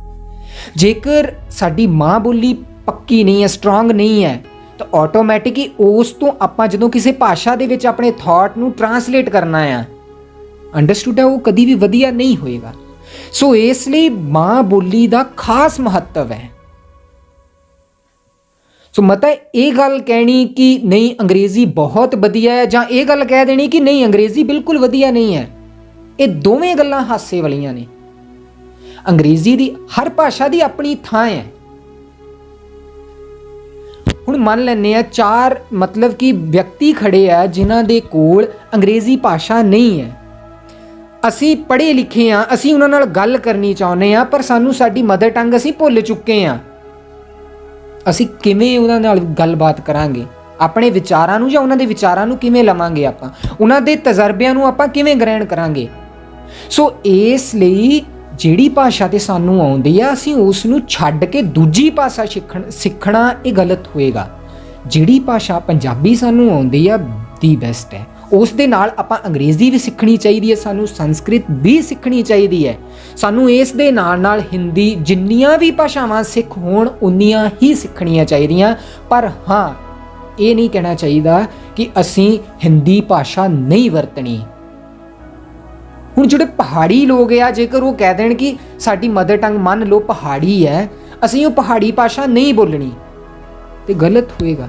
ਜੇਕਰ ਸਾਡੀ ਮਾਂ ਬੋਲੀ ਪੱਕੀ ਨਹੀਂ ਹੈ, ਸਟਰੋਂਗ ਨਹੀਂ ਹੈ, ਤਾਂ ਆਟੋਮੈਟਿਕ ਹੀ ਉਸ ਤੋਂ ਆਪਾਂ ਜਦੋਂ ਕਿਸੇ ਭਾਸ਼ਾ ਦੇ ਵਿੱਚ ਆਪਣੇ ਥਾਟ ਨੂੰ ਟਰਾਂਸਲੇਟ ਕਰਨਾ ਆ, ਅੰਡਰਸਟੂਡ ਹੈ, ਉਹ ਕਦੀ ਵੀ ਵਧੀਆ ਨਹੀਂ ਹੋਏਗਾ। ਸੋ ਇਸ ਲਈ ਮਾਂ ਬੋਲੀ ਦਾ ਖਾਸ ਮਹੱਤਵ ਹੈ। ਸੋ ਮਤਾ ਇਹ ਗੱਲ ਕਹਿਣੀ ਕਿ ਨਹੀਂ ਅੰਗਰੇਜ਼ੀ ਬਹੁਤ ਵਧੀਆ ਹੈ, ਜਾਂ ਇਹ ਗੱਲ ਕਹਿ ਦੇਣੀ ਕਿ ਨਹੀਂ ਅੰਗਰੇਜ਼ੀ ਬਿਲਕੁਲ ਵਧੀਆ ਨਹੀਂ ਹੈ, ਇਹ ਦੋਵੇਂ ਗੱਲਾਂ ਹਾਸੇ ਵਾਲੀਆਂ ਨੇ। ਅੰਗਰੇਜ਼ੀ ਦੀ ਹਰ ਭਾਸ਼ਾ ਦੀ ਆਪਣੀ ਥਾਂ ਹੈ। ਹੁਣ ਮੰਨ ਲੈਂਦੇ ਆ 4 ਮਤਲਬ ਕਿ ਵਿਅਕਤੀ ਖੜੇ ਆ ਜਿਨ੍ਹਾਂ ਦੇ ਕੋਲ ਅੰਗਰੇਜ਼ੀ ਭਾਸ਼ਾ ਨਹੀਂ ਹੈ। ਅਸੀਂ ਪੜ੍ਹੇ ਲਿਖੇ ਆ, ਅਸੀਂ ਉਹਨਾਂ ਨਾਲ ਗੱਲ ਕਰਨੀ ਚਾਹੁੰਦੇ ਆ, ਪਰ ਸਾਨੂੰ ਸਾਡੀ ਮਦਰ ਟੰਗ ਅਸੀਂ ਭੁੱਲ ਚੁੱਕੇ ਆ। ਅਸੀਂ ਕਿਵੇਂ ਉਹਨਾਂ ਨਾਲ ਗੱਲਬਾਤ ਕਰਾਂਗੇ? ਆਪਣੇ ਵਿਚਾਰਾਂ ਨੂੰ ਜਾਂ ਉਹਨਾਂ ਦੇ ਵਿਚਾਰਾਂ ਨੂੰ ਕਿਵੇਂ ਲਵਾਂਗੇ? ਆਪਾਂ ਉਹਨਾਂ ਦੇ ਤਜਰਬਿਆਂ ਨੂੰ ਆਪਾਂ ਕਿਵੇਂ ਗ੍ਰਹਿਣ ਕਰਾਂਗੇ? ਸੋ ਇਸ ਲਈ ਜਿਹੜੀ ਭਾਸ਼ਾ ਤੇ ਸਾਨੂੰ ਆਉਂਦੀ ਆ, ਅਸੀਂ ਉਸ ਨੂੰ ਛੱਡ ਕੇ ਦੂਜੀ ਭਾਸ਼ਾ ਸਿੱਖਣਾ ਇਹ ਗਲਤ ਹੋਏਗਾ। ਜਿਹੜੀ ਭਾਸ਼ਾ ਪੰਜਾਬੀ ਸਾਨੂੰ ਆਉਂਦੀ ਆ ਦੀ ਬੈਸਟ ਹੈ, ਉਸ ਦੇ ਨਾਲ ਆਪਾਂ ਅੰਗਰੇਜ਼ੀ ਵੀ ਸਿੱਖਣੀ ਚਾਹੀਦੀ ਹੈ, ਸਾਨੂੰ ਸੰਸਕ੍ਰਿਤ ਵੀ ਸਿੱਖਣੀ ਚਾਹੀਦੀ ਹੈ, ਸਾਨੂੰ ਇਸ ਦੇ ਨਾਲ ਨਾਲ ਹਿੰਦੀ, ਜਿੰਨੀਆਂ ਵੀ ਭਾਸ਼ਾਵਾਂ ਸਿੱਖ ਹੋਣ ਉਨੀਆਂ ਹੀ ਸਿੱਖਣੀਆਂ ਚਾਹੀਦੀਆਂ। ਪਰ ਹਾਂ, ਇਹ ਨਹੀਂ ਕਹਿਣਾ ਚਾਹੀਦਾ ਕਿ ਅਸੀਂ ਹਿੰਦੀ ਭਾਸ਼ਾ ਨਹੀਂ ਵਰਤਣੀ। ਹੁਣ ਜਿਹੜੇ ਪਹਾੜੀ ਲੋਕ ਆ, ਜੇਕਰ ਉਹ ਕਹਿ ਦੇਣ ਕਿ ਸਾਡੀ ਮਦਰ ਟੰਗ ਮੰਨ ਲਓ ਪਹਾੜੀ ਹੈ, ਅਸੀਂ ਉਹ ਪਹਾੜੀ ਭਾਸ਼ਾ ਨਹੀਂ ਬੋਲਣੀ, ਤੇ ਗਲਤ ਹੋਏਗਾ,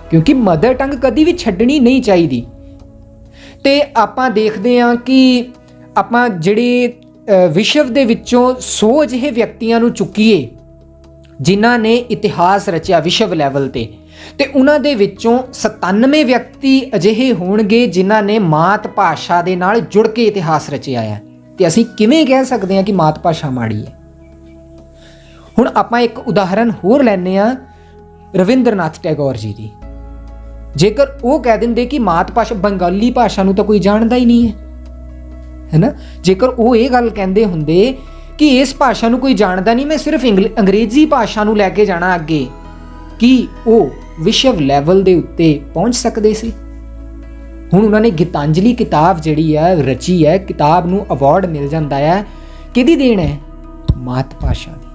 ਕਿਉਂਕਿ ਮਦਰ ਟੰਗ ਕਦੀ ਵੀ ਛੱਡਣੀ ਨਹੀਂ ਚਾਹੀਦੀ। ਤੇ ਆਪਾਂ ਦੇਖਦੇ ਹਾਂ ਕਿ ਆਪਾਂ ਜਿਹੜੇ ਵਿਸ਼ਵ ਦੇ ਵਿੱਚੋਂ 100 ਜਿਹੇ ਵਿਅਕਤੀਆਂ ਨੂੰ ਚੁੱਕੀਏ ਜਿਨ੍ਹਾਂ ਨੇ ਇਤਿਹਾਸ ਰਚਿਆ ਵਿਸ਼ਵ ਲੈਵਲ ਤੇ ਉਹਨਾਂ ਦੇ ਵਿੱਚੋਂ 97 ਵਿਅਕਤੀ ਅਜਿਹੇ ਹੋਣਗੇ ਜਿਨ੍ਹਾਂ ਨੇ ਮਾਤ ਭਾਸ਼ਾ ਦੇ ਨਾਲ ਜੁੜ ਕੇ ਇਤਿਹਾਸ ਰਚਿਆ ਹੈ। ਤੇ ਅਸੀਂ ਕਿਵੇਂ ਕਹਿ ਸਕਦੇ ਹਾਂ ਕਿ ਮਾਤ ਭਾਸ਼ਾ ਮਾੜੀ ਹੈ? ਹੁਣ ਆਪਾਂ ਇੱਕ ਉਦਾਹਰਨ ਹੋਰ ਲੈਂਦੇ ਹਾਂ ਰਵਿੰਦਰਨਾਥ ਟੈਗੋਰ ਜੀ ਦੀ। ਜੇਕਰ ਉਹ ਕਹਿ ਦਿੰਦੇ ਕਿ ਮਾਤ ਭਾਸ਼ਾ ਬੰਗਾਲੀ ਭਾਸ਼ਾ ਨੂੰ ਤਾਂ ਕੋਈ ਜਾਣਦਾ ਹੀ ਨਹੀਂ ਹੈ ਨਾ, ਜੇਕਰ ਉਹ ਇਹ ਗੱਲ ਕਹਿੰਦੇ ਹੁੰਦੇ ਕਿ ਇਸ ਭਾਸ਼ਾ ਨੂੰ ਕੋਈ ਜਾਣਦਾ ਨਹੀਂ, ਮੈਂ ਸਿਰਫ ਅੰਗਰੇਜ਼ੀ ਭਾਸ਼ਾ ਨੂੰ ਲੈ ਕੇ ਜਾਣਾ ਅੱਗੇ, ਕਿ ਉਹ ਵਿਸ਼ਵ ਲੈਵਲ ਦੇ ਉੱਤੇ ਪਹੁੰਚ ਸਕਦੇ ਸੀ? ਹੁਣ ਉਹਨਾਂ ਨੇ ਗੀਤਾਂਜਲੀ ਕਿਤਾਬ ਜਿਹੜੀ ਹੈ ਰਚੀ ਹੈ, ਕਿਤਾਬ ਨੂੰ ਅਵਾਰਡ ਮਿਲ ਜਾਂਦਾ ਹੈ, ਕਿਹਦੀ ਦੇਣ ਹੈ? ਮਾਤ ਭਾਸ਼ਾ ਦੀ।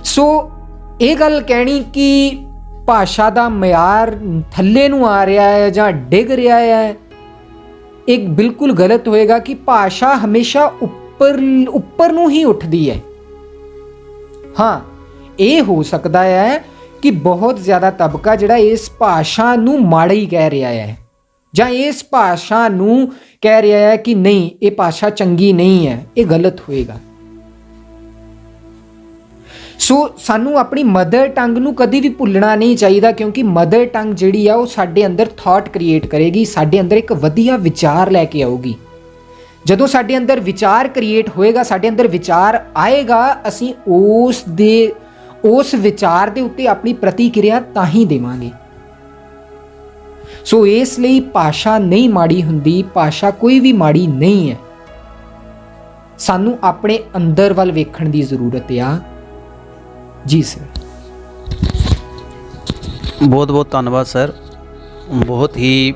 ਸੋ ਇਹ ਗੱਲ ਕਹਿਣੀ ਕਿ ਭਾਸ਼ਾ ਦਾ ਮਿਆਰ ਥੱਲੇ ਨੂੰ ਆ ਰਿਹਾ ਹੈ ਜਾਂ ਡਿੱਗ ਰਿਹਾ ਹੈ, ਇਹ ਬਿਲਕੁਲ ਗਲਤ ਹੋਏਗਾ। ਕਿ ਭਾਸ਼ਾ ਹਮੇਸ਼ਾ ਉੱਪਰ ਨੂੰ ਹੀ ਉੱਠਦੀ ਹੈ। ਹਾਂ, ਇਹ ਹੋ ਸਕਦਾ ਹੈ ਕਿ ਬਹੁਤ ਜ਼ਿਆਦਾ ਤਬਕਾ ਜਿਹੜਾ ਇਸ ਭਾਸ਼ਾ ਨੂੰ ਮਾੜਾ ਹੀ ਕਹਿ ਰਿਹਾ ਹੈ, ਜਾਂ ਇਸ ਭਾਸ਼ਾ ਨੂੰ ਕਹਿ ਰਿਹਾ ਹੈ ਕਿ ਨਹੀਂ ਇਹ ਭਾਸ਼ਾ ਚੰਗੀ ਨਹੀਂ ਹੈ, ਇਹ ਗਲਤ ਹੋਏਗਾ। ਸੋ ਸਾਨੂੰ ਆਪਣੀ ਮਦਰ ਟੰਗ ਨੂੰ ਕਦੀ ਵੀ ਭੁੱਲਣਾ ਨਹੀਂ ਚਾਹੀਦਾ, ਕਿਉਂਕਿ ਮਦਰ ਟੰਗ ਜਿਹੜੀ ਆ ਉਹ ਸਾਡੇ ਅੰਦਰ ਥਾਟ ਕ੍ਰੀਏਟ ਕਰੇਗੀ, ਸਾਡੇ ਅੰਦਰ ਇੱਕ ਵਧੀਆ ਵਿਚਾਰ ਲੈ ਕੇ ਆਊਗੀ। ਜਦੋਂ ਸਾਡੇ ਅੰਦਰ ਵਿਚਾਰ ਕ੍ਰੀਏਟ ਹੋਏਗਾ, ਸਾਡੇ ਅੰਦਰ ਵਿਚਾਰ ਆਏਗਾ, ਅਸੀਂ ਉਸ ਵਿਚਾਰ ਦੇ ਉੱਤੇ ਆਪਣੀ ਪ੍ਰਤੀਕਿਰਿਆ ਤਾਂ ਹੀ ਦੇਵਾਂਗੇ। ਸੋ ਇਸ ਲਈ ਭਾਸ਼ਾ ਨਹੀਂ ਮਾੜੀ ਹੁੰਦੀ, ਭਾਸ਼ਾ ਕੋਈ ਵੀ ਮਾੜੀ ਨਹੀਂ ਹੈ। ਸਾਨੂੰ ਆਪਣੇ ਅੰਦਰ ਵੱਲ ਵੇਖਣ ਦੀ ਜ਼ਰੂਰਤ ਆ। ਜੀ ਸਰ, ਬਹੁਤ ਬਹੁਤ ਧੰਨਵਾਦ ਸਰ। ਬਹੁਤ ਹੀ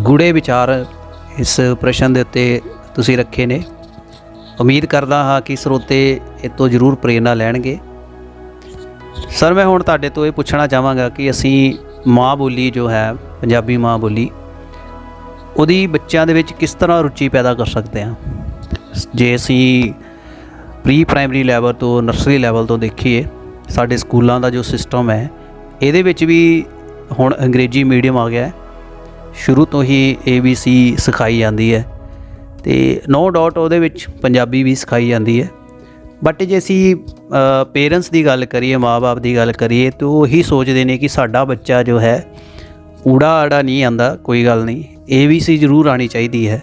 ਗੂੜੇ ਵਿਚਾਰ ਇਸ ਪ੍ਰਸ਼ਨ ਦੇ ਉੱਤੇ ਤੁਸੀਂ ਰੱਖੇ ਨੇ। ਉਮੀਦ ਕਰਦਾ ਹਾਂ ਕਿ ਸਰੋਤੇ ਇਹ ਤੋਂ ਜ਼ਰੂਰ ਪ੍ਰੇਰਨਾ ਲੈਣਗੇ। ਸਰ, ਮੈਂ ਹੁਣ ਤੁਹਾਡੇ ਤੋਂ ਇਹ ਪੁੱਛਣਾ ਚਾਹਾਂਗਾ ਕਿ ਅਸੀਂ ਮਾਂ ਬੋਲੀ ਜੋ ਹੈ ਪੰਜਾਬੀ ਮਾਂ ਬੋਲੀ, ਉਹਦੀ ਬੱਚਿਆਂ ਦੇ ਵਿੱਚ ਕਿਸ ਤਰ੍ਹਾਂ ਰੁਚੀ ਪੈਦਾ ਕਰ ਸਕਦੇ ਹਾਂ? ਜੇ ਅਸੀਂ ਪ੍ਰੀ ਪ੍ਰਾਇਮਰੀ ਲੈਵਲ ਤੋਂ ਨਰਸਰੀ ਲੈਵਲ ਤੋਂ ਦੇਖੀਏ, ਸਾਡੇ ਸਕੂਲਾਂ ਦਾ ਜੋ ਸਿਸਟਮ ਹੈ ਇਹਦੇ ਵਿੱਚ ਵੀ ਹੁਣ ਅੰਗਰੇਜ਼ੀ ਮੀਡੀਅਮ ਆ ਗਿਆ ਹੈ। ਸ਼ੁਰੂ ਤੋਂ ਹੀ ABC ਸਿਖਾਈ ਜਾਂਦੀ ਹੈ ਅਤੇ ਨੋ ਡਾਊਟ ਉਹਦੇ ਵਿੱਚ ਪੰਜਾਬੀ ਵੀ ਸਿਖਾਈ ਜਾਂਦੀ ਹੈ। ਬਟ ਜੇ ਅਸੀਂ ਪੇਰੈਂਟਸ ਦੀ ਗੱਲ ਕਰੀਏ, ਮਾਂ ਬਾਪ ਦੀ ਗੱਲ ਕਰੀਏ, ਤਾਂ ਉਹ ਇਹੀ ਸੋਚਦੇ ਨੇ ਕਿ ਸਾਡਾ ਬੱਚਾ ਜੋ ਹੈ ਊੜਾ ਆੜਾ ਨਹੀਂ ਆਉਂਦਾ, ਕੋਈ ਗੱਲ ਨਹੀਂ, ABC ਜ਼ਰੂਰ ਆਉਣੀ ਚਾਹੀਦੀ ਹੈ।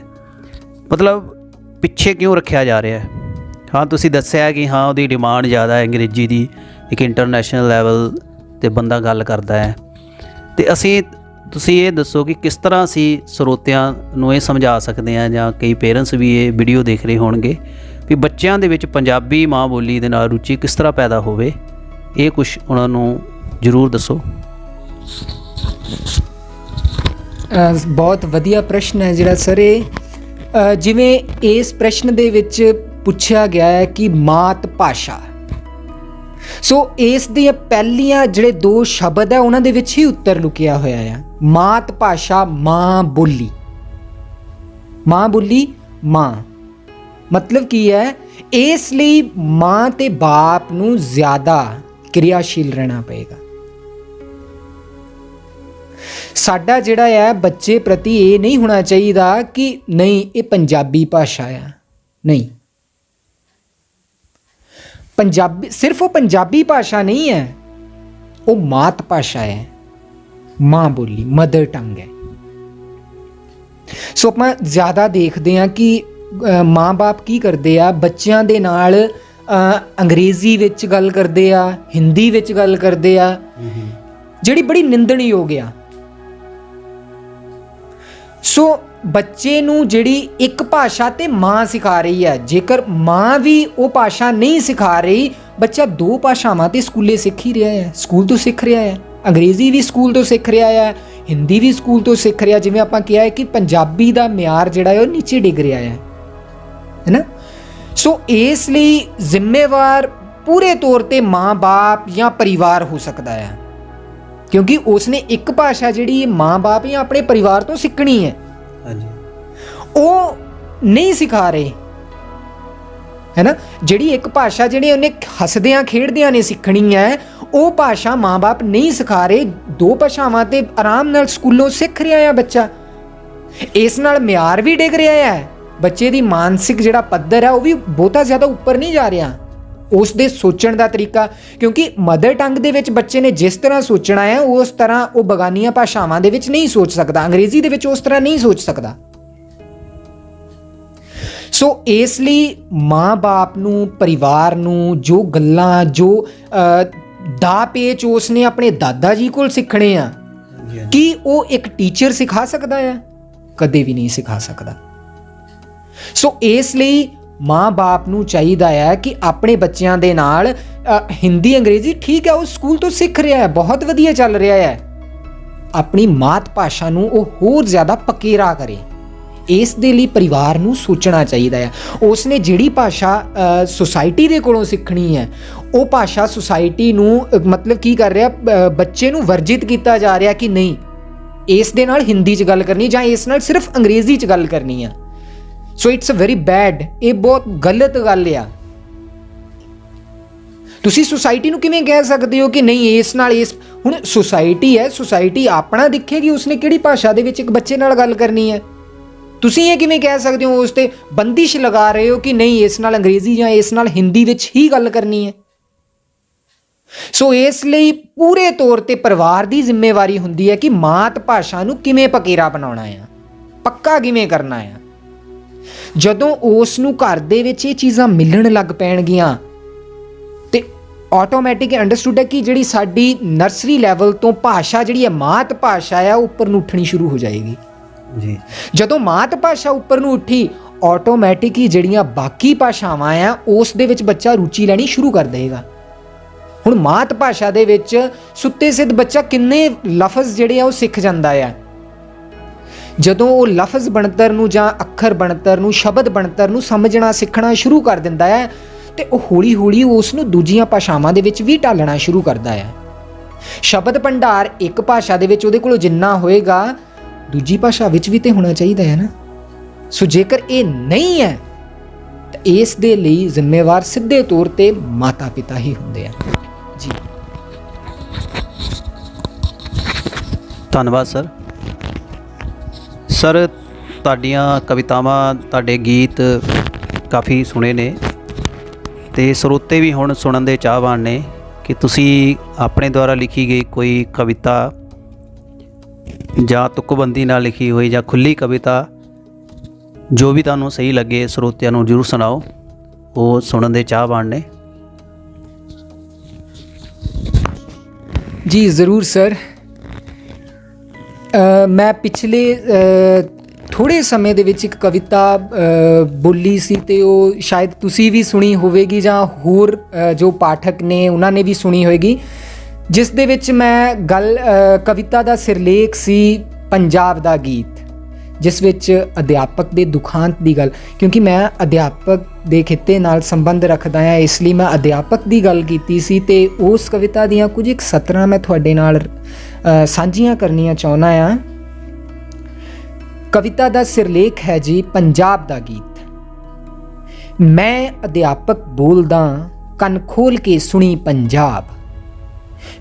ਮਤਲਬ ਪਿੱਛੇ ਕਿਉਂ ਰੱਖਿਆ ਜਾ ਰਿਹਾ ਹੈ? ਹਾਂ, ਤੁਸੀਂ ਦੱਸਿਆ ਕਿ ਹਾਂ ਉਹਦੀ ਡਿਮਾਂਡ ਜ਼ਿਆਦਾ ਹੈ ਅੰਗਰੇਜ਼ੀ ਦੀ, ਇੱਕ ਇੰਟਰਨੈਸ਼ਨਲ ਲੈਵਲ 'ਤੇ ਬੰਦਾ ਗੱਲ ਕਰਦਾ ਹੈ, ਅਤੇ ਅਸੀਂ ਤੁਸੀਂ ਇਹ ਦੱਸੋ ਕਿ ਕਿਸ ਤਰ੍ਹਾਂ ਅਸੀਂ ਸਰੋਤਿਆਂ ਨੂੰ ਇਹ ਸਮਝਾ ਸਕਦੇ ਹਾਂ, ਜਾਂ ਕਈ ਪੇਰੈਂਟਸ ਵੀ ਇਹ ਵੀਡੀਓ ਦੇਖ ਰਹੇ ਹੋਣਗੇ, ਵੀ ਬੱਚਿਆਂ ਦੇ ਵਿੱਚ ਪੰਜਾਬੀ ਮਾਂ ਬੋਲੀ ਦੇ ਨਾਲ ਰੁਚੀ ਕਿਸ ਤਰ੍ਹਾਂ ਪੈਦਾ ਹੋਵੇ। ਇਹ ਕੁਛ ਉਹਨਾਂ ਨੂੰ ਜ਼ਰੂਰ ਦੱਸੋ। ਬਹੁਤ ਵਧੀਆ ਪ੍ਰਸ਼ਨ ਹੈ ਜਿਹੜਾ ਸਰ ਇਹ। ਜਿਵੇਂ ਇਸ ਪ੍ਰਸ਼ਨ ਦੇ ਵਿੱਚ ਪੁੱਛਿਆ ਗਿਆ ਹੈ ਕਿ ਮਾਤ ਭਾਸ਼ਾ, ਸੋ ਇਸ ਦੀਆਂ ਪਹਿਲੀਆਂ ਜਿਹੜੇ ਦੋ ਸ਼ਬਦ ਹੈ ਉਹਨਾਂ ਦੇ ਵਿੱਚ ਹੀ ਉੱਤਰ ਲੁਕਿਆ ਹੋਇਆ ਹੈ। ਮਾਤ ਭਾਸ਼ਾ, ਮਾਂ ਬੋਲੀ। ਮਾਂ ਬੋਲੀ, ਮਾਂ ਮਤਲਬ ਕੀ ਹੈ? ਇਸ ਲਈ ਮਾਂ ਤੇ ਬਾਪ ਨੂੰ ਜ਼ਿਆਦਾ ਕਿਰਿਆਸ਼ੀਲ ਰਹਿਣਾ ਪਏਗਾ। ਸਾਡਾ ਜਿਹੜਾ ਹੈ ਬੱਚੇ ਪ੍ਰਤੀ ਇਹ ਨਹੀਂ ਹੋਣਾ ਚਾਹੀਦਾ ਕਿ ਨਹੀਂ ਇਹ ਪੰਜਾਬੀ ਭਾਸ਼ਾ ਆ, ਨਹੀਂ। ਪੰਜਾਬੀ ਸਿਰਫ ਉਹ ਪੰਜਾਬੀ ਭਾਸ਼ਾ ਨਹੀਂ ਹੈ, ਉਹ ਮਾਤ ਭਾਸ਼ਾ ਹੈ, ਮਾਂ ਬੋਲੀ, ਮਦਰ ਟੰਗ ਹੈ। ਸੋ ਆਪਾਂ ਜ਼ਿਆਦਾ ਦੇਖਦੇ ਹਾਂ ਕਿ ਮਾਂ-ਬਾਪ ਕੀ ਕਰਦੇ ਆ, ਬੱਚਿਆਂ ਦੇ ਨਾਲ ਅੰਗਰੇਜ਼ੀ ਵਿੱਚ ਗੱਲ ਕਰਦੇ ਆ, ਹਿੰਦੀ ਵਿੱਚ ਗੱਲ ਕਰਦੇ ਆ, ਜਿਹੜੀ ਬੜੀ ਨਿੰਦਣਯੋਗ ਆ। ਸੋ ਬੱਚੇ ਨੂੰ ਜਿਹੜੀ ਇੱਕ ਭਾਸ਼ਾ ਤੇ ਮਾਂ ਸਿਖਾ ਰਹੀ ਹੈ, ਜੇਕਰ ਮਾਂ ਵੀ ਉਹ ਭਾਸ਼ਾ ਨਹੀਂ ਸਿਖਾ ਰਹੀ, ਬੱਚਾ ਦੋ ਭਾਸ਼ਾਵਾਂ ਤੇ ਸਕੂਲੇ ਸਿੱਖ ਹੀ ਰਿਹਾ ਹੈ, ਸਕੂਲ ਤੋਂ ਸਿੱਖ ਰਿਹਾ ਹੈ। ਅੰਗਰੇਜ਼ੀ ਵੀ ਸਕੂਲ ਤੋਂ ਸਿੱਖ ਰਿਹਾ ਹੈ, ਹਿੰਦੀ ਵੀ ਸਕੂਲ ਤੋਂ ਸਿੱਖ ਰਿਹਾ। ਜਿਵੇਂ ਆਪਾਂ ਕਿਹਾ ਹੈ ਕਿ ਪੰਜਾਬੀ ਦਾ ਮਿਆਰ ਜਿਹੜਾ ਹੈ ਉਹ ਨੀਚੇ ਡਿੱਗ ਰਿਹਾ ਹੈ ਨਾ। ਸੋ ਇਸ ਲਈ ਜ਼ਿੰਮੇਵਾਰ ਪੂਰੇ ਤੌਰ ਤੇ ਮਾਂ-ਬਾਪ ਜਾਂ ਪਰਿਵਾਰ ਹੋ ਸਕਦਾ ਹੈ, ਕਿਉਂਕਿ ਉਸਨੇ ਇੱਕ ਭਾਸ਼ਾ ਜਿਹੜੀ ਮਾਂ-ਬਾਪ ਜਾਂ ਆਪਣੇ ਪਰਿਵਾਰ ਤੋਂ ਸਿੱਖਣੀ ਹੈ, ਹਾਂਜੀ, ਉਹ ਨਹੀਂ ਸਿਖਾ ਰਹੇ ਹੈ ਨਾ। ਜਿਹੜੀ ਇੱਕ ਭਾਸ਼ਾ ਜਿਹੜੀ ਉਹਨੇ ਹੱਸਦਿਆਂ ਖੇਡਦਿਆਂ ਨੇ ਸਿੱਖਣੀ ਹੈ, ਉਹ ਭਾਸ਼ਾ ਮਾਂ-ਬਾਪ ਨਹੀਂ ਸਿਖਾ ਰਹੇ। ਦੋ ਭਾਸ਼ਾਵਾਂ ਤੇ ਆਰਾਮ ਨਾਲ ਸਕੂਲੋਂ ਸਿੱਖ ਰਿਹਾ ਹੈ ਬੱਚਾ। ਇਸ ਨਾਲ ਮਿਆਰ ਵੀ ਡਿੱਗ ਰਿਹਾ ਹੈ, ਬੱਚੇ ਦੀ ਮਾਨਸਿਕ ਜਿਹੜਾ ਪੱਧਰ ਹੈ ਉਹ ਵੀ ਬਹੁਤਾ ਜ਼ਿਆਦਾ ਉੱਪਰ ਨਹੀਂ ਜਾ ਰਿਹਾ, ਉਸ ਦੇ ਸੋਚਣ ਦਾ ਤਰੀਕਾ। ਕਿਉਂਕਿ ਮਦਰ ਟੰਗ ਦੇ ਵਿੱਚ ਬੱਚੇ ਨੇ ਜਿਸ ਤਰ੍ਹਾਂ ਸੋਚਣਾ ਹੈ ਉਸ ਤਰ੍ਹਾਂ ਉਹ ਬਗਾਨੀਆਂ ਭਾਸ਼ਾਵਾਂ ਦੇ ਵਿੱਚ ਨਹੀਂ ਸੋਚ ਸਕਦਾ, ਅੰਗਰੇਜ਼ੀ ਦੇ ਵਿੱਚ ਉਸ ਤਰ੍ਹਾਂ ਨਹੀਂ ਸੋਚ ਸਕਦਾ। ਸੋ ਇਸ ਲਈ ਮਾਂ-ਬਾਪ ਨੂੰ, ਪਰਿਵਾਰ ਨੂੰ ਜੋ ਗੱਲਾਂ, ਜੋ ਦਾ ਪੇਚ ਉਸਨੇ ਆਪਣੇ ਦਾਦਾ ਜੀ ਕੋਲ ਸਿੱਖਣੇ ਆ, ਕੀ ਉਹ ਇੱਕ ਟੀਚਰ ਸਿਖਾ ਸਕਦਾ ਹੈ? ਕਦੇ ਵੀ ਨਹੀਂ ਸਿਖਾ ਸਕਦਾ। ਸੋ ਇਸ ਲਈ ਮਾਂ-ਬਾਪ ਨੂੰ ਚਾਹੀਦਾ ਹੈ ਕਿ ਆਪਣੇ ਬੱਚਿਆਂ ਦੇ ਨਾਲ ਹਿੰਦੀ, ਅੰਗਰੇਜ਼ੀ ਠੀਕ ਹੈ ਉਹ ਸਕੂਲ ਤੋਂ ਸਿੱਖ ਰਿਹਾ ਹੈ, ਬਹੁਤ ਵਧੀਆ ਚੱਲ ਰਿਹਾ ਹੈ, ਆਪਣੀ ਮਾਤ ਭਾਸ਼ਾ ਨੂੰ ਉਹ ਹੋਰ ਜ਼ਿਆਦਾ ਪਕੇਰਾ ਕਰੇ। ਇਸ ਦੇ ਲਈ ਪਰਿਵਾਰ ਨੂੰ ਸੋਚਣਾ ਚਾਹੀਦਾ ਹੈ। ਉਸਨੇ ਜਿਹੜੀ ਭਾਸ਼ਾ ਸੁਸਾਇਟੀ ਦੇ ਕੋਲੋਂ ਸਿੱਖਣੀ ਹੈ, ਉਹ ਭਾਸ਼ਾ ਸੁਸਾਇਟੀ ਨੂੰ ਮਤਲਬ ਕੀ ਕਰ ਰਿਹਾ, ਬੱਚੇ ਨੂੰ ਵਰਜਿਤ ਕੀਤਾ ਜਾ ਰਿਹਾ ਕਿ ਨਹੀਂ ਇਸ ਦੇ ਨਾਲ ਹਿੰਦੀ 'ਚ ਗੱਲ ਕਰਨੀ ਜਾਂ ਇਸ ਨਾਲ ਸਿਰਫ ਅੰਗਰੇਜ਼ੀ 'ਚ ਗੱਲ ਕਰਨੀ ਆ। So it's a very bad, ਇਹ ਬਹੁਤ ਗਲਤ ਗੱਲ ਆ। ਤੁਸੀਂ ਸੁਸਾਇਟੀ ਨੂੰ ਕਿਵੇਂ ਕਹਿ ਸਕਦੇ ਹੋ ਕਿ ਨਹੀਂ ਇਸ ਨਾਲ ਇਸ, ਹੁਣ ਸੁਸਾਇਟੀ ਹੈ, ਸੁਸਾਇਟੀ ਆਪਣਾ ਦੇਖੇਗੀ ਉਸਨੇ ਕਿਹੜੀ ਭਾਸ਼ਾ ਦੇ ਵਿੱਚ ਇੱਕ ਬੱਚੇ ਨਾਲ ਗੱਲ ਕਰਨੀ ਹੈ। ਤੁਸੀਂ ਇਹ ਕਿਵੇਂ ਕਹਿ ਸਕਦੇ ਹੋ, ਉਸ ਤੇ ਬੰਦਿਸ਼ ਲਗਾ ਰਹੇ ਹੋ ਕਿ ਨਹੀਂ ਇਸ ਨਾਲ ਅੰਗਰੇਜ਼ੀ ਜਾਂ ਇਸ ਨਾਲ ਹਿੰਦੀ ਵਿੱਚ ਹੀ ਗੱਲ ਕਰਨੀ ਹੈ। ਸੋ ਇਸ ਲਈ ਪੂਰੇ ਤੌਰ ਤੇ ਪਰਿਵਾਰ ਦੀ ਜ਼ਿੰਮੇਵਾਰੀ ਹੁੰਦੀ ਹੈ ਕਿ ਮਾਤ ਭਾਸ਼ਾ ਨੂੰ ਕਿਵੇਂ ਪਕੇਰਾ ਬਣਾਉਣਾ ਆ, ਪੱਕਾ ਕਿਵੇਂ ਕਰਨਾ ਆ। ਜਦੋਂ ਉਸ ਨੂੰ ਘਰ ਦੇ ਵਿੱਚ ਇਹ ਚੀਜ਼ਾਂ ਮਿਲਣ ਲੱਗ ਪੈਣਗੀਆਂ ਤੇ ਆਟੋਮੈਟਿਕ ਅੰਡਰਸਟੂਡ ਹੈ ਕਿ ਜਿਹੜੀ ਸਾਡੀ ਨਰਸਰੀ ਲੈਵਲ ਤੋਂ ਭਾਸ਼ਾ ਜਿਹੜੀ ਹੈ ਮਾਤ ਭਾਸ਼ਾ ਆ, ਉੱਪਰ ਨੂੰ ਉੱਠਣੀ ਸ਼ੁਰੂ ਹੋ ਜਾਏਗੀ ਜੀ। ਜਦੋਂ ਮਾਤ ਭਾਸ਼ਾ ਉੱਪਰ ਨੂੰ ਉੱਠੀ, ਆਟੋਮੈਟਿਕ ਹੀ ਜਿਹੜੀਆਂ ਬਾਕੀ ਭਾਸ਼ਾਵਾਂ ਆ ਉਸ ਦੇ ਵਿੱਚ ਬੱਚਾ ਰੁਚੀ ਲੈਣੀ ਸ਼ੁਰੂ ਕਰ ਦੇਗਾ। ਹੁਣ ਮਾਤ ਭਾਸ਼ਾ ਦੇ ਵਿੱਚ ਸੁੱਤੇ ਸਿੱਧ ਬੱਚਾ ਕਿੰਨੇ ਲਫ਼ਜ਼ ਜਿਹੜੇ ਆ ਉਹ ਸਿੱਖ ਜਾਂਦਾ ਆ। ਜਦੋਂ ਉਹ ਲਫ਼ਜ਼ ਬਣਤਰ ਨੂੰ ਜਾਂ ਅੱਖਰ ਬਣਤਰ ਨੂੰ, ਸ਼ਬਦ ਬਣਤਰ ਨੂੰ ਸਮਝਣਾ ਸਿੱਖਣਾ ਸ਼ੁਰੂ ਕਰ ਦਿੰਦਾ ਹੈ ਤੇ ਉਹ ਹੌਲੀ ਹੌਲੀ ਉਸ ਨੂੰ ਦੂਜੀਆਂ ਭਾਸ਼ਾਵਾਂ ਦੇ ਵਿੱਚ ਵੀ ਢਾਲਣਾ ਸ਼ੁਰੂ ਕਰਦਾ ਹੈ। ਸ਼ਬਦ ਭੰਡਾਰ ਇੱਕ ਭਾਸ਼ਾ ਦੇ ਵਿੱਚ ਉਹਦੇ ਕੋਲ ਜਿੰਨਾ ਹੋਏਗਾ, ਦੂਜੀ ਭਾਸ਼ਾ ਵਿੱਚ ਵੀ ਤੇ ਹੋਣਾ ਚਾਹੀਦਾ ਹੈ ਨਾ। ਸੋ ਜੇਕਰ ਇਹ ਨਹੀਂ ਹੈ ਤਾਂ ਇਸ ਦੇ ਲਈ ਜ਼ਿੰਮੇਵਾਰ ਸਿੱਧੇ ਤੌਰ ਤੇ ਮਾਤਾ ਪਿਤਾ ਹੀ ਹੁੰਦੇ ਆ ਜੀ। ਧੰਨਵਾਦ ਸਰ। ਸਰ ਤੁਹਾਡੀਆਂ ਕਵਿਤਾਵਾਂ, ਤੁਹਾਡੇ ਗੀਤ ਕਾਫੀ ਸੁਣੇ ਨੇ ਤੇ ਸਰੋਤੇ ਵੀ ਹੁਣ ਸੁਣਨ ਦੇ ਚਾਹਵਾਨ ਨੇ ਕਿ ਤੁਸੀਂ ਆਪਣੇ ਦੁਆਰਾ ਲਿਖੀ ਗਈ ਕੋਈ ਕਵਿਤਾ ਜਾਂ ਤੁਕਬੰਦੀ ਨਾਲ ਲਿਖੀ ਹੋਈ ਜਾਂ ਖੁੱਲ੍ਹੀ ਕਵਿਤਾ ਜੋ ਵੀ ਤੁਹਾਨੂੰ ਸਹੀ ਲੱਗੇ ਸਰੋਤਿਆਂ ਨੂੰ ਜ਼ਰੂਰ ਸੁਣਾਓ, ਉਹ ਸੁਣਨ ਦੇ ਚਾਹਵਾਨ ਨੇ। ਜੀ ਜ਼ਰੂਰ ਸਰ। ਮੈਂ ਪਿਛਲੇ ਥੋੜ੍ਹੇ ਸਮੇਂ ਦੇ ਵਿੱਚ ਇੱਕ ਕਵਿਤਾ ਬੋਲੀ ਸੀ ਅਤੇ ਉਹ ਸ਼ਾਇਦ ਤੁਸੀਂ ਵੀ ਸੁਣੀ ਹੋਵੇਗੀ ਜਾਂ ਹੋਰ ਜੋ ਪਾਠਕ ਨੇ ਉਹਨਾਂ ਨੇ ਵੀ ਸੁਣੀ ਹੋਵੇਗੀ, ਜਿਸ ਦੇ ਵਿੱਚ ਮੈਂ ਕਵਿਤਾ ਦਾ ਸਿਰਲੇਖ ਸੀ ਪੰਜਾਬ ਦਾ ਗੀਤ, ਜਿਸ ਵਿੱਚ ਅਧਿਆਪਕ ਦੇ ਦੁਖਾਂਤ ਦੀ ਗੱਲ, ਕਿਉਂਕਿ ਮੈਂ ਅਧਿਆਪਕ ਦੇ ਖਿੱਤੇ ਨਾਲ ਸੰਬੰਧ ਰੱਖਦਾ ਹਾਂ, ਇਸ ਲਈ ਮੈਂ ਅਧਿਆਪਕ ਦੀ ਗੱਲ ਕੀਤੀ ਸੀ ਅਤੇ ਉਸ ਕਵਿਤਾ ਦੀਆਂ ਕੁਝ ਇੱਕ ਸਤਰਾਂ ਮੈਂ ਤੁਹਾਡੇ ਨਾਲ ਸਾਂਝੀਆਂ ਕਰਨੀਆਂ ਚਾਹੁੰਦਾ ਹਾਂ। ਕਵਿਤਾ ਦਾ ਸਿਰਲੇਖ ਹੈ ਜੀ ਪੰਜਾਬ ਦਾ ਗੀਤ। ਮੈਂ ਅਧਿਆਪਕ ਬੋਲਦਾ ਕੰਨ ਖੋਲ ਕੇ ਸੁਣੀ ਪੰਜਾਬ,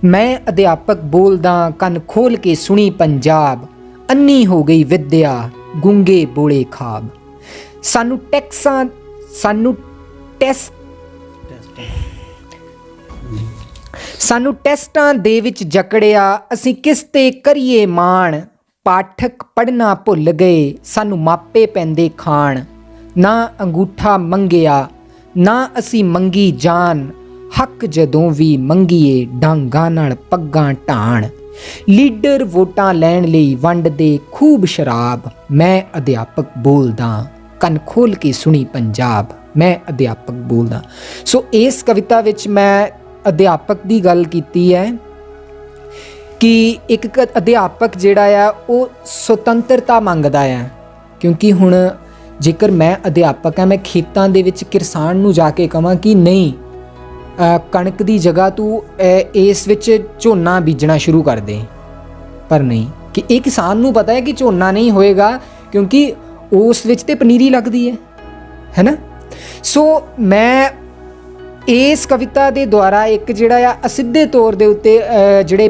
ਮੈਂ ਅਧਿਆਪਕ ਬੋਲਦਾ ਕੰਨ ਖੋਲ ਕੇ ਸੁਣੀ ਪੰਜਾਬ, ਅੰਨੀ ਹੋ ਗਈ ਵਿੱਦਿਆ ਗੂੰਗੇ ਬੋਲੇ ਖਾਬ। ਸਾਨੂੰ ਟੈਸਟਾਂ ਦੇ ਵਿੱਚ ਜਕੜਿਆ, ਅਸੀਂ ਕਿਸ ਤੇ ਕਰੀਏ ਮਾਣ, ਪਾਠਕ ਪੜ੍ਹਨਾ ਭੁੱਲ ਗਏ ਸਾਨੂੰ ਮਾਪੇ ਪੈਂਦੇ ਖਾਣ, ਨਾ ਅੰਗੂਠਾ ਮੰਗਿਆ ਨਾ ਅਸੀਂ ਮੰਗੀ ਜਾਨ, ਹੱਕ ਜਦੋਂ ਵੀ ਮੰਗੀਏ ਡਾਂਗਾਂ ਨਾਲ ਪੱਗਾਂ ਢਾਣ, ਲੀਡਰ ਵੋਟਾਂ ਲੈਣ ਲਈ ਵੰਡਦੇ ਖੂਬ ਸ਼ਰਾਬ, ਮੈਂ ਅਧਿਆਪਕ ਬੋਲਦਾ ਕੰਨ ਖੋਲ ਕੇ ਸੁਣੀ ਪੰਜਾਬ, ਮੈਂ ਅਧਿਆਪਕ ਬੋਲਦਾ। ਸੋ ਇਸ ਕਵਿਤਾ ਵਿੱਚ ਮੈਂ ਅਧਿਆਪਕ ਦੀ ਗੱਲ ਕੀਤੀ ਹੈ ਕਿ ਇੱਕ ਅਧਿਆਪਕ ਜਿਹੜਾ ਆ ਉਹ ਸੁਤੰਤਰਤਾ ਮੰਗਦਾ ਆ, ਕਿਉਂਕਿ ਹੁਣ ਜੇਕਰ ਮੈਂ ਅਧਿਆਪਕ ਹਾਂ, ਮੈਂ ਖੇਤਾਂ ਦੇ ਵਿੱਚ ਕਿਸਾਨ ਨੂੰ ਜਾ ਕੇ ਕਹਾਂ ਕਿ ਨਹੀਂ ਕਣਕ ਦੀ ਜਗ੍ਹਾ ਤੂੰ ਇਸ ਵਿੱਚ ਝੋਨਾ ਬੀਜਣਾ ਸ਼ੁਰੂ ਕਰ ਦੇ, ਪਰ ਨਹੀਂ, ਕਿ ਇਹ ਕਿਸਾਨ ਨੂੰ ਪਤਾ ਹੈ ਕਿ ਝੋਨਾ ਨਹੀਂ ਹੋਏਗਾ ਕਿਉਂਕਿ ਉਸ ਵਿੱਚ ਤੇ ਪਨੀਰੀ ਲੱਗਦੀ ਹੈ ਨਾ। ਸੋ ਮੈਂ ਇਸ ਕਵਿਤਾ ਦੇ ਦੁਆਰਾ ਇੱਕ ਜਿਹੜਾ ਆ ਅਸਿੱਧੇ ਤੌਰ ਦੇ ਉੱਤੇ ਜਿਹੜੇ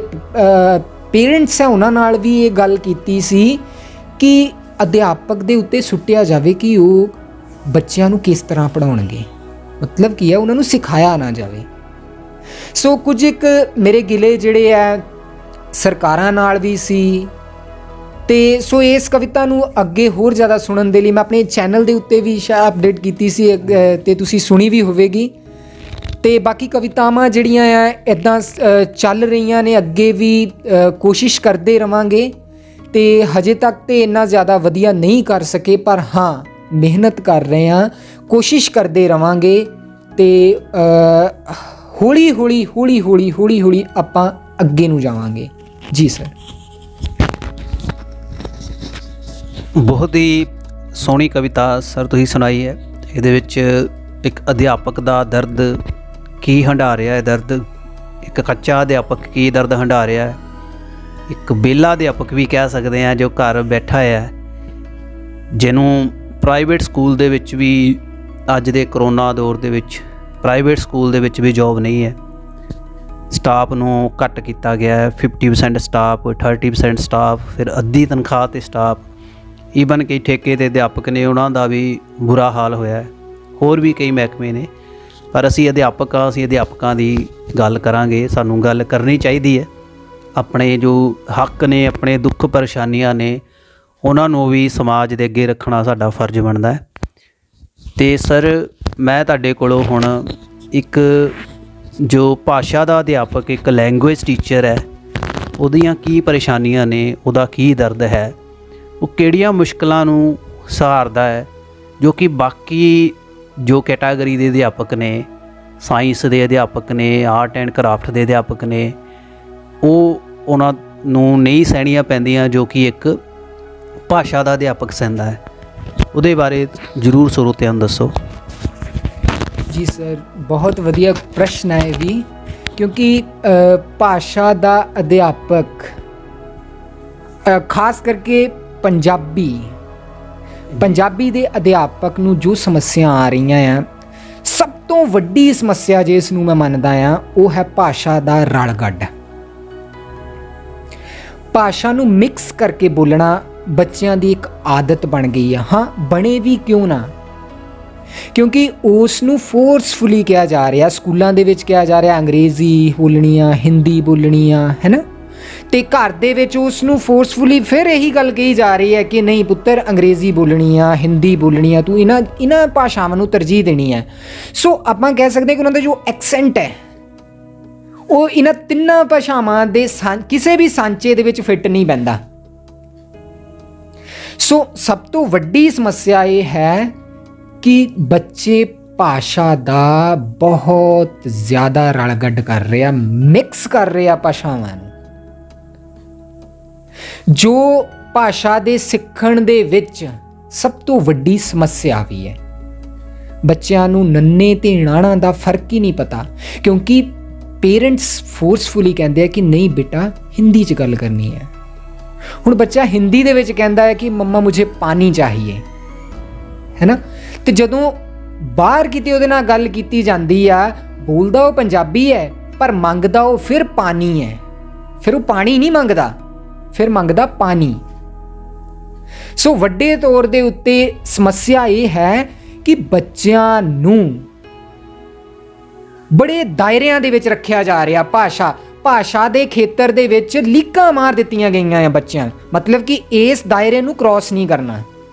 ਪੇਰੈਂਟਸ ਹੈ ਉਹਨਾਂ ਨਾਲ ਵੀ ਇਹ ਗੱਲ ਕੀਤੀ ਸੀ ਕਿ ਅਧਿਆਪਕ ਦੇ ਉੱਤੇ ਸੁੱਟਿਆ ਜਾਵੇ ਕਿ ਉਹ ਬੱਚਿਆਂ ਨੂੰ ਕਿਸ ਤਰ੍ਹਾਂ ਪੜ੍ਹਾਉਣਗੇ, ਮਤਲਬ ਕੀ ਹੈ ਉਹਨਾਂ ਨੂੰ ਸਿਖਾਇਆ ਨਾ ਜਾਵੇ। ਸੋ ਕੁਝ ਇੱਕ ਮੇਰੇ ਗਿਲੇ ਜਿਹੜੇ ਆ ਸਰਕਾਰਾਂ ਨਾਲ ਵੀ ਸੀ, ਅਤੇ ਸੋ ਇਸ ਕਵਿਤਾ ਨੂੰ ਅੱਗੇ ਹੋਰ ਜ਼ਿਆਦਾ ਸੁਣਨ ਦੇ ਲਈ ਮੈਂ ਆਪਣੇ ਚੈਨਲ ਦੇ ਉੱਤੇ ਵੀ ਸ਼ਾਇਦ ਅਪਡੇਟ ਕੀਤੀ ਸੀ ਅਤੇ ਤੁਸੀਂ ਸੁਣੀ ਵੀ ਹੋਵੇਗੀ। ਅਤੇ ਬਾਕੀ ਕਵਿਤਾਵਾਂ ਜਿਹੜੀਆਂ ਆ ਇੱਦਾਂ ਚੱਲ ਰਹੀਆਂ ਨੇ, ਅੱਗੇ ਵੀ ਕੋਸ਼ਿਸ਼ ਕਰਦੇ ਰਵਾਂਗੇ, ਅਤੇ ਹਜੇ ਤੱਕ ਤਾਂ ਇੰਨਾ ਜ਼ਿਆਦਾ ਵਧੀਆ ਨਹੀਂ ਕਰ ਸਕੇ, ਪਰ ਹਾਂ ਮਿਹਨਤ ਕਰ ਰਹੇ ਹਾਂ, ਕੋਸ਼ਿਸ਼ ਕਰਦੇ ਰਵਾਂਗੇ, ਅਤੇ ਹੌਲੀ ਹੌਲੀ ਆਪਾਂ ਅੱਗੇ ਨੂੰ ਜਾਵਾਂਗੇ। ਜੀ ਸਰ। ਬਹੁਤ ਹੀ ਸੋਹਣੀ ਕਵਿਤਾ ਸਰ ਤੁਸੀਂ ਸੁਣਾਈ ਹੈ। ਇਹਦੇ ਵਿੱਚ ਇੱਕ ਅਧਿਆਪਕ ਦਾ ਦਰਦ ਕੀ ਹੰਢਾ ਰਿਹਾ ਹੈ, ਦਰਦ ਇੱਕ ਕੱਚਾ ਅਧਿਆਪਕ ਕੀ ਦਰਦ ਹੰਢਾ ਰਿਹਾ ਹੈ, ਇੱਕ ਵਿਹਲਾ ਅਧਿਆਪਕ ਵੀ ਕਹਿ ਸਕਦੇ ਹਾਂ ਜੋ ਘਰ ਬੈਠਾ ਹੈ, ਜਿਹਨੂੰ ਪ੍ਰਾਈਵੇਟ ਸਕੂਲ ਦੇ ਵਿੱਚ ਵੀ ਅੱਜ ਦੇ ਕਰੋਨਾ ਦੌਰ ਦੇ ਵਿੱਚ ਪ੍ਰਾਈਵੇਟ ਸਕੂਲ ਦੇ ਵਿੱਚ ਵੀ ਜੋਬ ਨਹੀਂ ਹੈ, ਸਟਾਫ ਨੂੰ ਘੱਟ ਕੀਤਾ ਗਿਆ ਹੈ, 50% ਸਟਾਫ, 30% ਸਟਾਫ, ਫਿਰ ਅੱਧੀ ਤਨਖਾਹ 'ਤੇ ਸਟਾਫ, ਈਵਨ ਕਈ ਠੇਕੇ 'ਤੇ ਅਧਿਆਪਕ ਨੇ ਉਹਨਾਂ ਦਾ ਵੀ ਬੁਰਾ ਹਾਲ ਹੋਇਆ ਹੈ, ਹੋਰ ਵੀ ਕਈ ਮਹਿਕਮੇ ਨੇ, ਪਰ ਅਸੀਂ ਅਧਿਆਪਕ ਹਾਂ, ਅਸੀਂ ਅਧਿਆਪਕਾਂ ਦੀ ਗੱਲ ਕਰਾਂਗੇ। ਸਾਨੂੰ ਗੱਲ ਕਰਨੀ ਚਾਹੀਦੀ ਹੈ, ਆਪਣੇ ਜੋ ਹੱਕ ਨੇ, ਆਪਣੇ ਦੁੱਖ ਪਰੇਸ਼ਾਨੀਆਂ ਨੇ, ਉਹਨਾਂ ਨੂੰ ਵੀ ਸਮਾਜ ਦੇ ਅੱਗੇ ਰੱਖਣਾ ਸਾਡਾ ਫਰਜ਼ ਬਣਦਾ ਹੈ। ਅਤੇ ਸਰ ਮੈਂ ਤੁਹਾਡੇ ਕੋਲੋਂ ਹੁਣ ਇੱਕ ਜੋ ਭਾਸ਼ਾ ਦਾ ਅਧਿਆਪਕ, ਇੱਕ ਲੈਂਗੁਏਜ ਟੀਚਰ ਹੈ, ਉਹਦੀਆਂ ਕੀ ਪਰੇਸ਼ਾਨੀਆਂ ਨੇ, ਉਹਦਾ ਕੀ ਦਰਦ ਹੈ, ਉਹ ਕਿਹੜੀਆਂ ਮੁਸ਼ਕਲਾਂ ਨੂੰ ਸਹਾਰਦਾ ਹੈ, ਜੋ ਕਿ ਬਾਕੀ ਜੋ ਕੈਟਾਗਰੀ ਦੇ ਅਧਿਆਪਕ ਨੇ, ਸਾਇੰਸ ਦੇ ਅਧਿਆਪਕ ਨੇ, ਆਰਟ ਐਂਡ ਕਰਾਫਟ ਦੇ ਅਧਿਆਪਕ ਨੇ, ਉਹਨਾਂ ਨੂੰ ਨਹੀਂ ਸਹਿਣੀਆਂ ਪੈਂਦੀਆਂ ਜੋ ਕਿ ਇੱਕ ਭਾਸ਼ਾ ਦਾ ਅਧਿਆਪਕ ਸਹਿੰਦਾ ਹੈ। ਉਹਦੇ ਬਾਰੇ ਜ਼ਰੂਰ ਸਰੋਤਿਆਂ ਨੂੰ ਦੱਸੋ। ਜੀ ਸਰ, ਬਹੁਤ ਵਧੀਆ ਪ੍ਰਸ਼ਨ ਹੈ ਇਹ ਵੀ, ਕਿਉਂਕਿ ਭਾਸ਼ਾ ਦਾ ਅਧਿਆਪਕ ਖਾਸ ਕਰਕੇ ਪੰਜਾਬੀ ਦੇ ਅਧਿਆਪਕ ਨੂੰ ਜੋ ਸਮੱਸਿਆ ਆ ਰਹੀਆਂ ਆ, ਸਭ ਤੋਂ ਵੱਡੀ ਸਮੱਸਿਆ ਜਿਸ ਨੂੰ ਮੈਂ ਮੰਨਦਾ ਆ ਉਹ ਹੈ ਭਾਸ਼ਾ ਦਾ ਰਲਗੱਡ। ਭਾਸ਼ਾ ਨੂੰ ਮਿਕਸ ਕਰਕੇ ਬੋਲਣਾ ਬੱਚਿਆਂ ਦੀ ਇੱਕ ਆਦਤ ਬਣ ਗਈ ਆ। ਹਾਂ, ਬਣੇ ਵੀ ਕਿਉਂ ਨਾ, ਕਿਉਂਕਿ ਉਸ ਨੂੰ ਫੋਰਸਫੁਲੀ ਕਿਹਾ ਜਾ ਰਿਹਾ, ਸਕੂਲਾਂ ਦੇ ਵਿੱਚ ਕਿਹਾ ਜਾ ਰਿਹਾ ਅੰਗਰੇਜ਼ੀ ਬੋਲਣੀ ਆ, ਹਿੰਦੀ ਬੋਲਣੀ ਆ, ਹੈ ਨਾ, ਅਤੇ ਘਰ ਦੇ ਵਿੱਚ ਉਸ ਨੂੰ ਫੋਰਸਫੁਲੀ ਫਿਰ ਇਹੀ ਗੱਲ ਕਹੀ ਜਾ ਰਹੀ ਹੈ ਕਿ ਨਹੀਂ ਪੁੱਤਰ, ਅੰਗਰੇਜ਼ੀ ਬੋਲਣੀ ਆ, ਹਿੰਦੀ ਬੋਲਣੀ ਆ, ਤੂੰ ਇਹਨਾਂ ਭਾਸ਼ਾਵਾਂ ਨੂੰ ਤਰਜੀਹ ਦੇਣੀ ਹੈ। ਸੋ ਆਪਾਂ ਕਹਿ ਸਕਦੇ ਕਿ ਉਹਨਾਂ ਦਾ ਜੋ ਐਕਸੈਂਟ ਹੈ ਉਹ ਇਹਨਾਂ ਤਿੰਨਾਂ ਭਾਸ਼ਾਵਾਂ ਦੇ ਕਿਸੇ ਵੀ ਸਾਂਚੇ ਦੇ ਵਿੱਚ ਫਿੱਟ ਨਹੀਂ ਪੈਂਦਾ। ਸੋ ਸਭ ਤੋਂ ਵੱਡੀ ਸਮੱਸਿਆ ਇਹ ਹੈ ਕਿ ਬੱਚੇ ਭਾਸ਼ਾ ਦਾ ਬਹੁਤ ਜ਼ਿਆਦਾ ਰਲਗੱਡ ਕਰ ਰਹੇ ਆ, ਮਿਕਸ ਕਰ ਰਹੇ ਆ ਭਾਸ਼ਾਵਾਂ ਨੂੰ, ਜੋ ਭਾਸ਼ਾ ਦੇ ਸਿੱਖਣ ਦੇ ਵਿੱਚ ਸਭ ਤੋਂ ਵੱਡੀ ਸਮੱਸਿਆ ਵੀ ਹੈ। ਬੱਚਿਆਂ ਨੂੰ ਨੰਨੇ ਤੇ ਨਾਣਾ ਦਾ ਫਰਕ ਹੀ ਨਹੀਂ ਪਤਾ, ਕਿਉਂਕਿ ਪੇਰੈਂਟਸ ਫੋਰਸਫੁਲੀ ਕਹਿੰਦੇ ਆ ਕਿ ਨਹੀਂ ਬੇਟਾ ਹਿੰਦੀ 'ਚ ਗੱਲ ਕਰਨੀ ਹੈ। ਹੁਣ ਬੱਚਾ ਹਿੰਦੀ ਦੇ ਵਿੱਚ ਕਹਿੰਦਾ ਹੈ ਕਿ ਮੰਮਾ ਮੁਝੇ ਪਾਣੀ ਚਾਹੀਏ, ਹੈ ਨਾ, ਤੇ ਜਦੋਂ ਬਾਹਰ ਕਿਤੇ ਉਹਦੇ ਨਾਲ ਗੱਲ ਕੀਤੀ ਜਾਂਦੀ ਆ, ਬੋਲਦਾ ਉਹ ਪੰਜਾਬੀ ਹੈ ਪਰ ਮੰਗਦਾ ਉਹ ਫਿਰ ਪਾਣੀ ਹੈ। ਫਿਰ ਉਹ ਪਾਣੀ ਨਹੀਂ ਮੰਗਦਾ, ਫਿਰ ਮੰਗਦਾ ਪਾਣੀ। ਸੋ ਵੱਡੇ ਤੌਰ ਦੇ ਉੱਤੇ ਸਮੱਸਿਆ ਇਹ ਹੈ ਕਿ ਬੱਚਿਆਂ ਨੂੰ ਬੜੇ ਦਾਇਰਿਆਂ ਦੇ ਵਿੱਚ ਰੱਖਿਆ ਜਾ ਰਿਹਾ। ਭਾਸ਼ਾ ਦੇ ਖੇਤਰ ਦੇ ਵਿੱਚ ਲੀਕਾਂ ਮਾਰ ਦਿੱਤੀਆਂ ਗਈਆਂ ਆ ਬੱਚਿਆਂ, ਮਤਲਬ ਕਿ ਇਸ ਦਾਇਰੇ ਨੂੰ ਕ੍ਰਾਸ ਨਹੀਂ ਕਰਨਾ,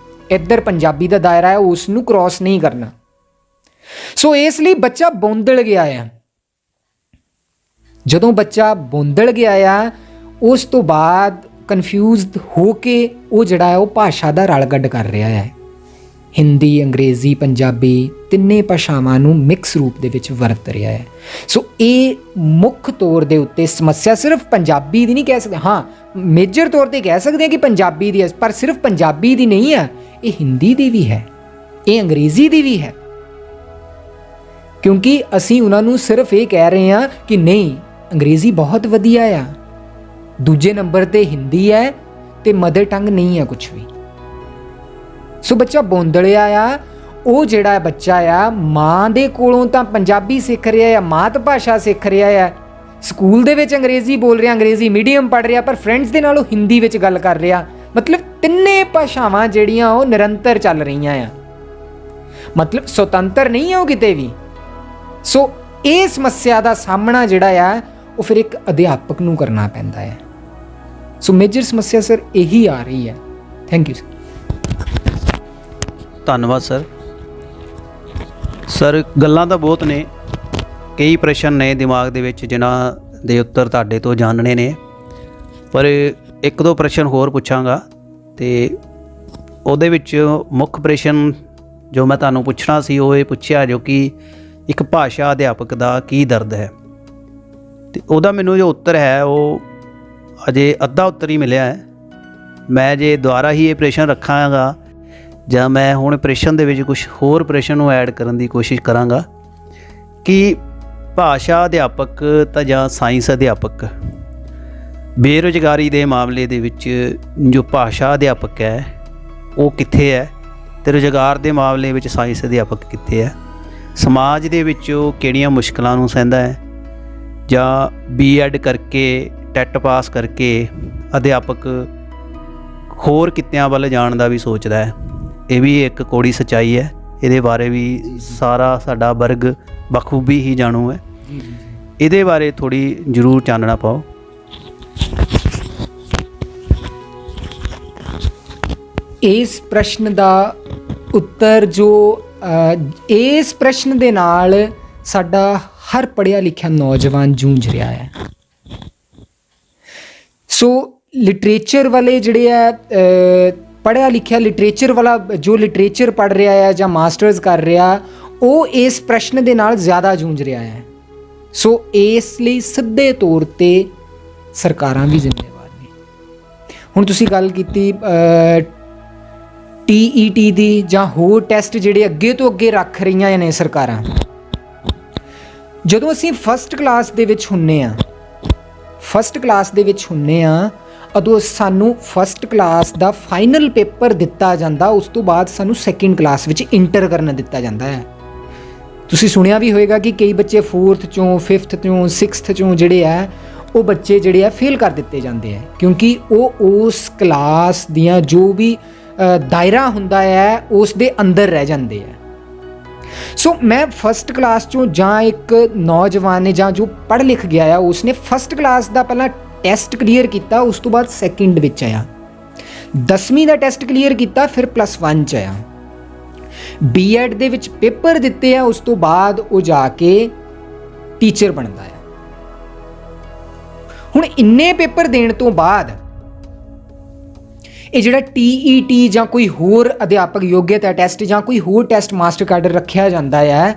ਇੱਧਰ ਪੰਜਾਬੀ ਦਾ ਦਾਇਰਾ ਹੈ ਉਸ ਨੂੰ ਕ੍ਰਾਸ ਨਹੀਂ ਕਰਨਾ। ਸੋ ਇਸ ਲਈ ਬੱਚਾ ਬੌਂਦਲ ਗਿਆ ਆ। ਜਦੋਂ ਬੱਚਾ ਬੌਂਦਲ ਗਿਆ ਆ, ਉਸ ਤੋਂ ਬਾਅਦ ਕਨਫਿਊਜ਼ਡ ਹੋ ਕੇ ਉਹ ਜਿਹੜਾ ਹੈ ਉਹ ਭਾਸ਼ਾ ਦਾ ਰਲਗੱਡ ਕਰ ਰਿਹਾ ਹੈ। ਹਿੰਦੀ, ਅੰਗਰੇਜ਼ੀ, ਪੰਜਾਬੀ ਤਿੰਨੇ ਭਾਸ਼ਾਵਾਂ ਨੂੰ ਮਿਕਸ ਰੂਪ ਦੇ ਵਿੱਚ ਵਰਤ ਰਿਹਾ ਹੈ। ਸੋ ਇਹ ਮੁੱਖ ਤੌਰ ਦੇ ਉੱਤੇ ਸਮੱਸਿਆ ਸਿਰਫ ਪੰਜਾਬੀ ਦੀ ਨਹੀਂ ਕਹਿ ਸਕਦੇ, ਹਾਂ ਮੇਜਰ ਤੌਰ ਤੇ ਕਹਿ ਸਕਦੇ ਹਾਂ ਕਿ ਪੰਜਾਬੀ ਦੀ ਹੈ, ਪਰ ਸਿਰਫ ਪੰਜਾਬੀ ਦੀ ਨਹੀਂ ਹੈ, ਇਹ ਹਿੰਦੀ ਦੀ ਵੀ ਹੈ, ਇਹ ਅੰਗਰੇਜ਼ੀ ਦੀ ਵੀ ਹੈ। ਕਿਉਂਕਿ ਅਸੀਂ ਉਹਨਾਂ ਨੂੰ ਸਿਰਫ ਇਹ ਕਹਿ ਰਹੇ ਹਾਂ ਕਿ ਨਹੀਂ ਅੰਗਰੇਜ਼ੀ ਬਹੁਤ ਵਧੀਆ ਆ, ਦੂਜੇ ਨੰਬਰ ਤੇ ਹਿੰਦੀ ਹੈ ਤੇ ਮਦਰ ਟੰਗ ਨਹੀਂ ਹੈ ਕੁਛ ਵੀ। ਸੋ ਬੱਚਾ ਬੌਂਦਲਿਆ ਆ। ਉਹ ਜਿਹੜਾ ਬੱਚਾ ਆ ਮਾਂ ਦੇ ਕੋਲੋਂ ਤਾਂ ਪੰਜਾਬੀ ਸਿੱਖ ਰਿਹਾ ਆ, ਮਾਤ ਭਾਸ਼ਾ ਸਿੱਖ ਰਿਹਾ ਆ, ਸਕੂਲ ਦੇ ਵਿੱਚ ਅੰਗਰੇਜ਼ੀ ਬੋਲ ਰਿਹਾ, ਅੰਗਰੇਜ਼ੀ ਮੀਡੀਅਮ ਪੜ੍ਹ ਰਿਹਾ, ਪਰ ਫਰੈਂਡਸ ਦੇ ਨਾਲ ਉਹ ਹਿੰਦੀ ਵਿੱਚ ਗੱਲ ਕਰ ਰਿਹਾ। ਮਤਲਬ ਤਿੰਨੇ ਭਾਸ਼ਾਵਾਂ ਜਿਹੜੀਆਂ ਉਹ ਨਿਰੰਤਰ ਚੱਲ ਰਹੀਆਂ ਆ, ਮਤਲਬ ਸੁਤੰਤਰ ਨਹੀਂ ਹੈ ਉਹ ਕਿਤੇ ਵੀ। ਸੋ ਇਹ ਸਮੱਸਿਆ ਦਾ ਸਾਹਮਣਾ ਜਿਹੜਾ ਆ ਉਹ ਫਿਰ ਇੱਕ ਅਧਿਆਪਕ ਨੂੰ ਕਰਨਾ ਪੈਂਦਾ ਹੈ। ਸੋ ਮੇਜਰ ਸਮੱਸਿਆ ਸਰ ਇਹੀ ਆ ਰਹੀ ਹੈ। Thank you sir. ਧੰਨਵਾਦ ਸਰ। ਸਰ ਗੱਲਾਂ ਤਾਂ ਬਹੁਤ ਨੇ, ਕਈ ਪ੍ਰਸ਼ਨ ਨੇ ਦਿਮਾਗ ਦੇ ਵਿੱਚ ਜਿਨ੍ਹਾਂ ਦੇ ਉੱਤਰ ਤੁਹਾਡੇ ਤੋਂ ਜਾਣਨੇ ਨੇ, ਪਰ ਇੱਕ ਦੋ ਪ੍ਰਸ਼ਨ ਹੋਰ ਪੁੱਛਾਂਗਾ ਤੇ ਉਹਦੇ ਵਿੱਚ ਮੁੱਖ ਪ੍ਰਸ਼ਨ ਜੋ ਮੈਂ ਤੁਹਾਨੂੰ ਪੁੱਛਣਾ ਸੀ ਉਹ ਇਹ ਪੁੱਛਿਆ ਜੋ ਕਿ ਇੱਕ ਭਾਸ਼ਾ ਅਧਿਆਪਕ ਦਾ ਕੀ ਦਰਦ ਹੈ, ਤੇ ਉਹਦਾ ਮੈਨੂੰ ਜੋ ਉੱਤਰ ਹੈ ਉਹ ਅਜੇ ਅੱਧਾ ਉੱਤਰ ਹੀ ਮਿਲਿਆ ਹੈ। ਮੈਂ ਜੇ ਦੁਬਾਰਾ ਹੀ ਇਹ ਪ੍ਰਸ਼ਨ ਰੱਖਾਂਗਾ ਜਾਂ ਮੈਂ ਹੁਣ ਪ੍ਰਸ਼ਨ ਦੇ ਵਿੱਚ ਕੁਝ ਹੋਰ ਪ੍ਰਸ਼ਨ ਨੂੰ ਐਡ ਕਰਨ ਦੀ ਕੋਸ਼ਿਸ਼ ਕਰਾਂਗਾ ਕਿ ਭਾਸ਼ਾ ਅਧਿਆਪਕ ਤਾਂ ਜਾਂ ਸਾਇੰਸ ਅਧਿਆਪਕ, ਬੇਰੁਜ਼ਗਾਰੀ ਦੇ ਮਾਮਲੇ ਦੇ ਵਿੱਚ ਜੋ ਭਾਸ਼ਾ ਅਧਿਆਪਕ ਹੈ ਉਹ ਕਿੱਥੇ ਹੈ ਅਤੇ ਰੁਜ਼ਗਾਰ ਦੇ ਮਾਮਲੇ ਵਿੱਚ ਸਾਇੰਸ ਅਧਿਆਪਕ ਕਿੱਥੇ ਹੈ, ਸਮਾਜ ਦੇ ਵਿੱਚ ਉਹ ਕਿਹੜੀਆਂ ਮੁਸ਼ਕਲਾਂ ਨੂੰ ਸਹਿੰਦਾ ਹੈ, ਜਾਂ B.Ed ਕਰਕੇ ਟੈਟ ਪਾਸ ਕਰਕੇ ਅਧਿਆਪਕ ਹੋਰ ਕਿੱਤਿਆਂ ਵੱਲ ਜਾਣ ਦਾ ਵੀ ਸੋਚਦਾ ਹੈ। ਇਹ ਵੀ ਇੱਕ ਕੌੜੀ ਸੱਚਾਈ ਹੈ, ਇਹਦੇ ਬਾਰੇ ਵੀ ਸਾਰਾ ਸਾਡਾ ਵਰਗ ਬਖੂਬੀ ਹੀ ਜਾਣੂ ਹੈ। ਇਹਦੇ ਬਾਰੇ ਥੋੜ੍ਹੀ ਜ਼ਰੂਰ ਚਾਨਣਾ ਪਾਓ। ਇਸ ਪ੍ਰਸ਼ਨ ਦਾ ਉੱਤਰ ਜੋ ਇਸ ਪ੍ਰਸ਼ਨ ਦੇ ਨਾਲ ਸਾਡਾ ਹਰ ਪੜ੍ਹਿਆ ਲਿਖਿਆ ਨੌਜਵਾਨ ਜੂਝ ਰਿਹਾ ਹੈ। ਸੋ ਲਿਟਰੇਚਰ ਵਾਲੇ ਜਿਹੜੇ ਹੈ, ਪੜ੍ਹਿਆ ਲਿਖਿਆ ਲਿਟਰੇਚਰ ਵਾਲਾ ਜੋ ਲਿਟਰੇਚਰ ਪੜ੍ਹ ਰਿਹਾ ਹੈ ਜਾਂ ਮਾਸਟਰਸ ਕਰ ਰਿਹਾ, ਉਹ ਇਸ ਪ੍ਰਸ਼ਨ ਦੇ ਨਾਲ ਜ਼ਿਆਦਾ ਜੂਝ ਰਿਹਾ ਹੈ। ਸੋ ਇਸ ਲਈ ਸਿੱਧੇ ਤੌਰ 'ਤੇ ਸਰਕਾਰਾਂ ਵੀ ਜ਼ਿੰਮੇਵਾਰ ਨੇ। ਹੁਣ ਤੁਸੀਂ ਗੱਲ ਕੀਤੀ TET ਦੀ ਜਾਂ ਹੋਰ ਟੈਸਟ ਜਿਹੜੇ ਅੱਗੇ ਤੋਂ ਅੱਗੇ ਰੱਖ ਰਹੀਆਂ ਨੇ ਸਰਕਾਰਾਂ। ਜਦੋਂ ਅਸੀਂ ਫਸਟ ਕਲਾਸ ਦੇ ਵਿੱਚ ਹੁੰਦੇ ਹਾਂ, ਉਦੋਂ ਸਾਨੂੰ ਫਸਟ ਕਲਾਸ ਦਾ ਫਾਈਨਲ ਪੇਪਰ ਦਿੱਤਾ ਜਾਂਦਾ, ਉਸ ਤੋਂ ਬਾਅਦ ਸਾਨੂੰ ਸੈਕਿੰਡ ਕਲਾਸ ਵਿੱਚ ਇੰਟਰ ਕਰਨ ਦਿੱਤਾ ਜਾਂਦਾ ਹੈ। ਤੁਸੀਂ ਸੁਣਿਆ ਵੀ ਹੋਵੇਗਾ ਕਿ ਕਈ ਬੱਚੇ 4th ਚੋਂ 5th ਚੋਂ 6th ਚੋਂ ਜਿਹੜੇ ਹੈ ਉਹ ਬੱਚੇ ਜਿਹੜੇ ਆ ਫੇਲ ਕਰ ਦਿੱਤੇ ਜਾਂਦੇ ਹੈ, ਕਿਉਂਕਿ ਉਹ ਉਸ ਕਲਾਸ ਦੀਆਂ ਜੋ ਵੀ ਦਾਇਰਾ ਹੁੰਦਾ ਹੈ ਉਸ ਦੇ ਅੰਦਰ ਰਹਿ ਜਾਂਦੇ ਹੈ। ਸੋ ਮੈਂ ਫਸਟ ਕਲਾਸ ਚੋਂ ਜਾਂ ਇੱਕ ਨੌਜਵਾਨ ਨੇ ਜਾਂ ਜੋ ਪੜ੍ਹ ਲਿਖ ਗਿਆ ਆ ਉਸਨੇ ਫਸਟ ਕਲਾਸ ਦਾ ਪਹਿਲਾਂ ਟੈਸਟ ਕਲੀਅਰ ਕੀਤਾ, ਉਸ ਤੋਂ ਬਾਅਦ ਸੈਕਿੰਡ ਵਿੱਚ ਆਇਆ, 10ਵੀਂ ਦਾ ਟੈਸਟ ਕਲੀਅਰ ਕੀਤਾ, ਫਿਰ +1 'ਚ ਆਇਆ, B.Ed ਦੇ ਵਿੱਚ ਪੇਪਰ ਦਿੱਤੇ ਆ, ਉਸ ਤੋਂ ਬਾਅਦ ਉਹ ਜਾ ਕੇ ਟੀਚਰ ਬਣਦਾ ਹੈ। ਹੁਣ ਇੰਨੇ ਪੇਪਰ ਦੇਣ ਤੋਂ ਬਾਅਦ ਇਹ ਜਿਹੜਾ TET ਜਾਂ ਕੋਈ ਹੋਰ ਅਧਿਆਪਕ ਯੋਗਿਅਤਾ ਟੈਸਟ ਜਾਂ ਕੋਈ ਹੋਰ ਟੈਸਟ ਮਾਸਟਰ ਕਾਰਡ ਰੱਖਿਆ ਜਾਂਦਾ ਹੈ,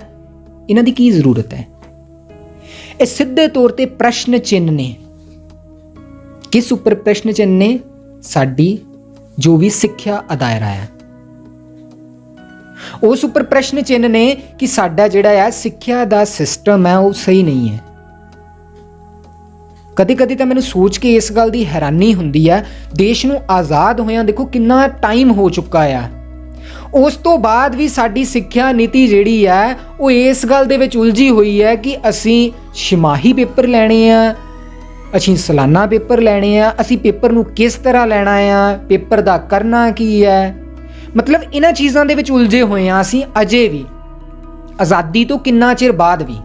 ਇਹਨਾਂ ਦੀ ਕੀ ਜ਼ਰੂਰਤ ਹੈ? ਇਹ ਸਿੱਧੇ ਤੌਰ ਤੇ ਪ੍ਰਸ਼ਨ ਚਿੰਨ੍ਹ ਨੇ। ਕਿਸ ਉੱਪਰ ਪ੍ਰਸ਼ਨ ਚਿੰਨ੍ਹ ਨੇ? ਸਾਡੀ ਜੋ ਵੀ ਸਿੱਖਿਆ ਅਦਾਇਰਾ ਹੈ ਉਸ ਉੱਪਰ ਪ੍ਰਸ਼ਨ ਚਿੰਨ੍ਹ ਨੇ ਕਿ ਸਾਡਾ ਜਿਹੜਾ ਹੈ ਸਿੱਖਿਆ ਦਾ ਸਿਸਟਮ ਹੈ ਉਹ ਸਹੀ ਨਹੀਂ ਹੈ। ਕਦੇ ਕਦੇ ਤਾਂ ਮੈਨੂੰ ਸੋਚ ਕੇ ਇਸ ਗੱਲ ਦੀ ਹੈਰਾਨੀ ਹੁੰਦੀ ਹੈ, ਦੇਸ਼ ਨੂੰ ਆਜ਼ਾਦ ਹੋਇਆਂ ਦੇਖੋ ਕਿੰਨਾ ਟਾਈਮ ਹੋ ਚੁੱਕਾ ਆ, ਉਸ ਤੋਂ ਬਾਅਦ ਵੀ ਸਾਡੀ ਸਿੱਖਿਆ ਨੀਤੀ ਜਿਹੜੀ ਹੈ ਉਹ ਇਸ ਗੱਲ ਦੇ ਵਿੱਚ ਉਲਝੀ ਹੋਈ ਹੈ ਕਿ ਅਸੀਂ ਛਿਮਾਹੀ ਪੇਪਰ ਲੈਣੇ ਆ, ਅਸੀਂ ਸਾਲਾਨਾ ਪੇਪਰ ਲੈਣੇ ਆ, ਅਸੀਂ ਪੇਪਰ ਨੂੰ ਕਿਸ ਤਰ੍ਹਾਂ ਲੈਣਾ ਆ, ਪੇਪਰ ਦਾ ਕਰਨਾ ਕੀ ਹੈ। ਮਤਲਬ ਇਹਨਾਂ ਚੀਜ਼ਾਂ ਦੇ ਵਿੱਚ ਉਲਝੇ ਹੋਏ ਆ ਅਸੀਂ ਅਜੇ ਵੀ, ਆਜ਼ਾਦੀ ਤੋਂ ਕਿੰਨਾ ਚਿਰ ਬਾਅਦ ਵੀ।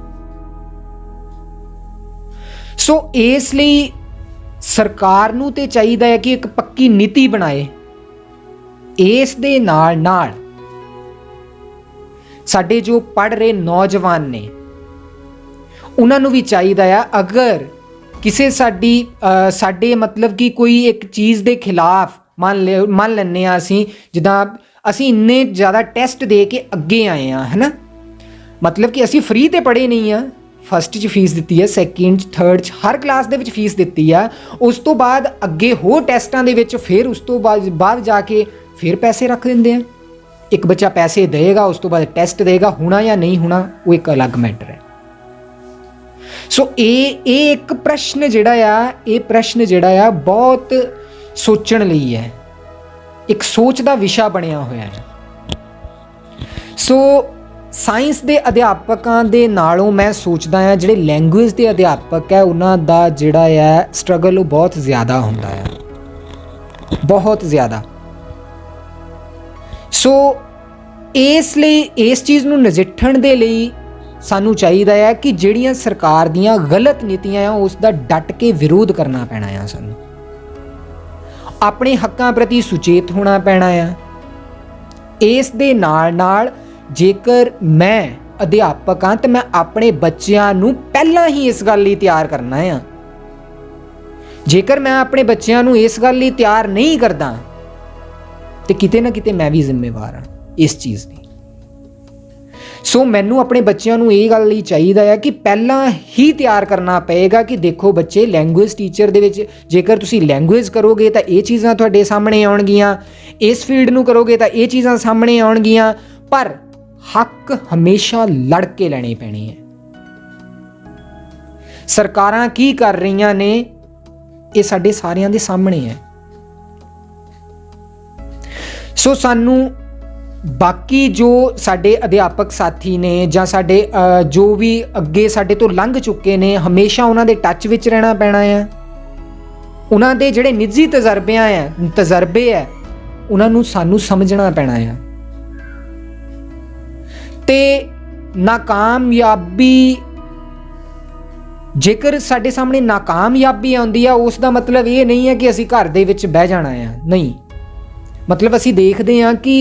ਸੋ ਇਸ ਲਈ ਸਰਕਾਰ ਨੂੰ ਤੇ ਚਾਹੀਦਾ ਹੈ ਕਿ ਇੱਕ ਪੱਕੀ ਨੀਤੀ ਬਣਾਏ। ਇਸ ਦੇ ਨਾਲ ਨਾਲ ਸਾਡੇ ਜੋ ਪੜ੍ਹ ਰਹੇ ਨੌਜਵਾਨ ਨੇ ਉਹਨਾਂ ਨੂੰ ਵੀ ਚਾਹੀਦਾ ਆ, ਅਗਰ ਕਿਸੇ ਸਾਡੇ ਮਤਲਬ ਕਿ ਕੋਈ ਇੱਕ ਚੀਜ਼ ਦੇ ਖਿਲਾਫ ਮੰਨ ਲੈਂਦੇ ਹਾਂ ਅਸੀਂ, ਜਿੱਦਾਂ ਅਸੀਂ ਇੰਨੇ ਜ਼ਿਆਦਾ ਟੈਸਟ ਦੇ ਕੇ ਅੱਗੇ ਆਏ ਹਾਂ, ਹੈ ਨਾ, ਮਤਲਬ ਕਿ ਅਸੀਂ ਫ੍ਰੀ ਤੇ ਪੜ੍ਹੇ ਨਹੀਂ ਆ, ਫਸਟ 'ਚ ਫੀਸ ਦਿੱਤੀ ਹੈ, ਸੈਕਿੰਡ 'ਚ, ਥਰਡ 'ਚ, ਹਰ ਕਲਾਸ ਦੇ ਵਿੱਚ ਫੀਸ ਦਿੱਤੀ ਆ, ਉਸ ਤੋਂ ਬਾਅਦ ਅੱਗੇ ਹੋਰ ਟੈਸਟਾਂ ਦੇ ਵਿੱਚ ਫਿਰ ਉਸ ਤੋਂ ਬਾਅਦ ਜਾ ਕੇ ਫਿਰ ਪੈਸੇ ਰੱਖ ਦਿੰਦੇ ਆ। ਇੱਕ ਬੱਚਾ ਪੈਸੇ ਦੇਗਾ, ਉਸ ਤੋਂ ਬਾਅਦ ਟੈਸਟ ਦੇਗਾ, ਹੋਣਾ ਜਾਂ ਨਹੀਂ ਹੋਣਾ ਉਹ ਇੱਕ ਅਲੱਗ ਮੈਟਰ ਹੈ। ਸੋ ਇਹ ਇੱਕ ਪ੍ਰਸ਼ਨ ਜਿਹੜਾ ਆ ਬਹੁਤ ਸੋਚਣ ਲਈ ਹੈ, ਇੱਕ ਸੋਚ ਦਾ ਵਿਸ਼ਾ ਬਣਿਆ ਹੋਇਆ ਹੈ। ਸੋ ਸਾਇੰਸ ਦੇ ਅਧਿਆਪਕਾਂ ਦੇ ਨਾਲੋਂ ਮੈਂ ਸੋਚਦਾ ਹਾਂ ਜਿਹੜੇ ਲੈਂਗੁਏਜ ਦੇ ਅਧਿਆਪਕ ਹੈ ਉਹਨਾਂ ਦਾ ਜਿਹੜਾ ਹੈ ਸਟਰਗਲ ਉਹ ਬਹੁਤ ਜ਼ਿਆਦਾ ਹੁੰਦਾ ਹੈ, ਬਹੁਤ ਜ਼ਿਆਦਾ। ਸੋ ਇਸ ਲਈ ਇਸ ਚੀਜ਼ ਨੂੰ ਨਜਿੱਠਣ ਦੇ ਲਈ ਸਾਨੂੰ ਚਾਹੀਦਾ ਹੈ ਕਿ ਜਿਹੜੀਆਂ ਸਰਕਾਰ ਦੀਆਂ ਗਲਤ ਨੀਤੀਆਂ ਆ ਉਸ ਦਾ ਡਟ ਕੇ ਵਿਰੋਧ ਕਰਨਾ ਪੈਣਾ ਆ, ਸਾਨੂੰ ਆਪਣੇ ਹੱਕਾਂ ਪ੍ਰਤੀ ਸੁਚੇਤ ਹੋਣਾ ਪੈਣਾ ਆ। ਇਸ ਦੇ ਨਾਲ ਨਾਲ ਜੇਕਰ ਮੈਂ ਅਧਿਆਪਕ ਹਾਂ ਤਾਂ ਮੈਂ ਆਪਣੇ ਬੱਚਿਆਂ ਨੂੰ ਪਹਿਲਾਂ ਹੀ ਇਸ ਗੱਲ ਲਈ ਤਿਆਰ ਕਰਨਾ ਆ। ਜੇਕਰ ਮੈਂ ਆਪਣੇ ਬੱਚਿਆਂ ਨੂੰ ਇਸ ਗੱਲ ਲਈ ਤਿਆਰ ਨਹੀਂ ਕਰਦਾ ਤੇ ਕਿਤੇ ਨਾ ਕਿਤੇ ਮੈਂ ਵੀ ਜ਼ਿੰਮੇਵਾਰ ਹਾਂ ਇਸ ਚੀਜ਼ ਦੀ। ਸੋ ਮੈਨੂੰ ਆਪਣੇ ਬੱਚਿਆਂ ਨੂੰ ਇਹ ਗੱਲ ਲਈ ਚਾਹੀਦਾ ਹੈ ਕਿ ਪਹਿਲਾਂ ਹੀ ਤਿਆਰ ਕਰਨਾ ਪਏਗਾ ਕਿ ਦੇਖੋ ਬੱਚੇ, ਲੈਂਗੁਏਜ ਟੀਚਰ ਦੇ ਵਿੱਚ ਜੇਕਰ ਤੁਸੀਂ ਲੈਂਗੁਏਜ ਕਰੋਗੇ ਤਾਂ ਇਹ ਚੀਜ਼ਾਂ ਤੁਹਾਡੇ ਸਾਹਮਣੇ ਆਉਣਗੀਆਂ, ਇਸ ਫੀਲਡ ਨੂੰ ਕਰੋਗੇ ਤਾਂ ਇਹ ਚੀਜ਼ਾਂ ਸਾਹਮਣੇ ਆਉਣਗੀਆਂ, ਪਰ ਹੱਕ ਹਮੇਸ਼ਾ ਲੜ ਕੇ ਲੈਣੇ ਪੈਣੇ ਹੈ। ਸਰਕਾਰਾਂ ਕੀ ਕਰ ਰਹੀਆਂ ਨੇ ਇਹ ਸਾਡੇ ਸਾਰਿਆਂ ਦੇ ਸਾਹਮਣੇ ਹੈ। ਸੋ ਸਾਨੂੰ ਬਾਕੀ ਜੋ ਸਾਡੇ ਅਧਿਆਪਕ ਸਾਥੀ ਨੇ ਜਾਂ ਸਾਡੇ ਜੋ ਵੀ ਅੱਗੇ ਸਾਡੇ ਤੋਂ ਲੰਘ ਚੁੱਕੇ ਨੇ, ਹਮੇਸ਼ਾ ਉਹਨਾਂ ਦੇ ਟੱਚ ਵਿੱਚ ਰਹਿਣਾ ਪੈਣਾ ਹੈ। ਉਹਨਾਂ ਦੇ ਜਿਹੜੇ ਨਿੱਜੀ ਤਜਰਬੇ ਹੈ ਉਹਨਾਂ ਨੂੰ ਸਾਨੂੰ ਸਮਝਣਾ ਪੈਣਾ ਹੈ। ਤੇ ਨਾਕਾਮਯਾਬੀ, ਜੇਕਰ ਸਾਡੇ ਸਾਹਮਣੇ ਨਾਕਾਮਯਾਬੀ ਆਉਂਦੀ ਆ ਉਸ ਦਾ ਮਤਲਬ ਇਹ ਨਹੀਂ ਹੈ ਕਿ ਅਸੀਂ ਘਰ ਦੇ ਵਿੱਚ ਬਹਿ ਜਾਣਾ ਆ, ਨਹੀਂ। ਮਤਲਬ ਅਸੀਂ ਦੇਖਦੇ ਹਾਂ ਕਿ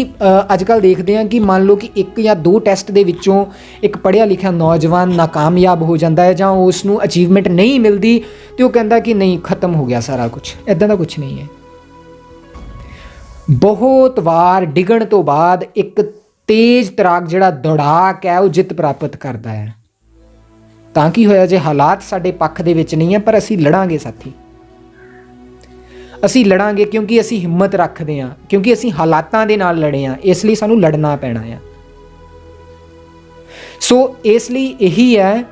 ਅੱਜ ਕੱਲ੍ਹ ਦੇਖਦੇ ਹਾਂ ਕਿ ਮੰਨ ਲਓ ਕਿ 1 ਜਾਂ 2 ਟੈਸਟ ਦੇ ਵਿੱਚੋਂ ਇੱਕ ਪੜ੍ਹਿਆ ਲਿਖਿਆ ਨੌਜਵਾਨ ਨਾਕਾਮਯਾਬ ਹੋ ਜਾਂਦਾ ਹੈ ਜਾਂ ਉਸ ਨੂੰ ਅਚੀਵਮੈਂਟ ਨਹੀਂ ਮਿਲਦੀ ਤੇ ਉਹ ਕਹਿੰਦਾ ਕਿ ਨਹੀਂ, ਖਤਮ ਹੋ ਗਿਆ ਸਾਰਾ ਕੁਝ। ਇੱਦਾਂ ਦਾ ਕੁਝ ਨਹੀਂ ਹੈ। ਬਹੁਤ ਵਾਰ ਡਿੱਗਣ ਤੋਂ ਬਾਅਦ ਇੱਕ ਤੇਜ਼ ਤਰਾਕ ਜਿਹੜਾ ਦੌੜਾਕ ਹੈ ਉਹ ਜਿੱਤ ਪ੍ਰਾਪਤ ਕਰਦਾ ਹੈ। ਤਾਂ ਕੀ ਹੋਇਆ, ਜੇ ਹਾਲਾਤ ਸਾਡੇ ਪੱਖ ਦੇ ਵਿੱਚ ਨਹੀਂ ਹੈ ਪਰ ਅਸੀਂ ਲੜਾਂਗੇ ਸਾਥੀ, ਅਸੀਂ ਲੜਾਂਗੇ ਕਿਉਂਕਿ ਅਸੀਂ ਹਿੰਮਤ ਰੱਖਦੇ ਹਾਂ, ਕਿਉਂਕਿ ਅਸੀਂ ਹਾਲਾਤਾਂ ਦੇ ਨਾਲ ਲੜੇ ਹਾਂ, ਇਸ ਲਈ ਸਾਨੂੰ ਲੜਨਾ ਪੈਣਾ ਹੈ। ਸੋ ਇਸ ਲਈ ਇਹੀ ਹੈ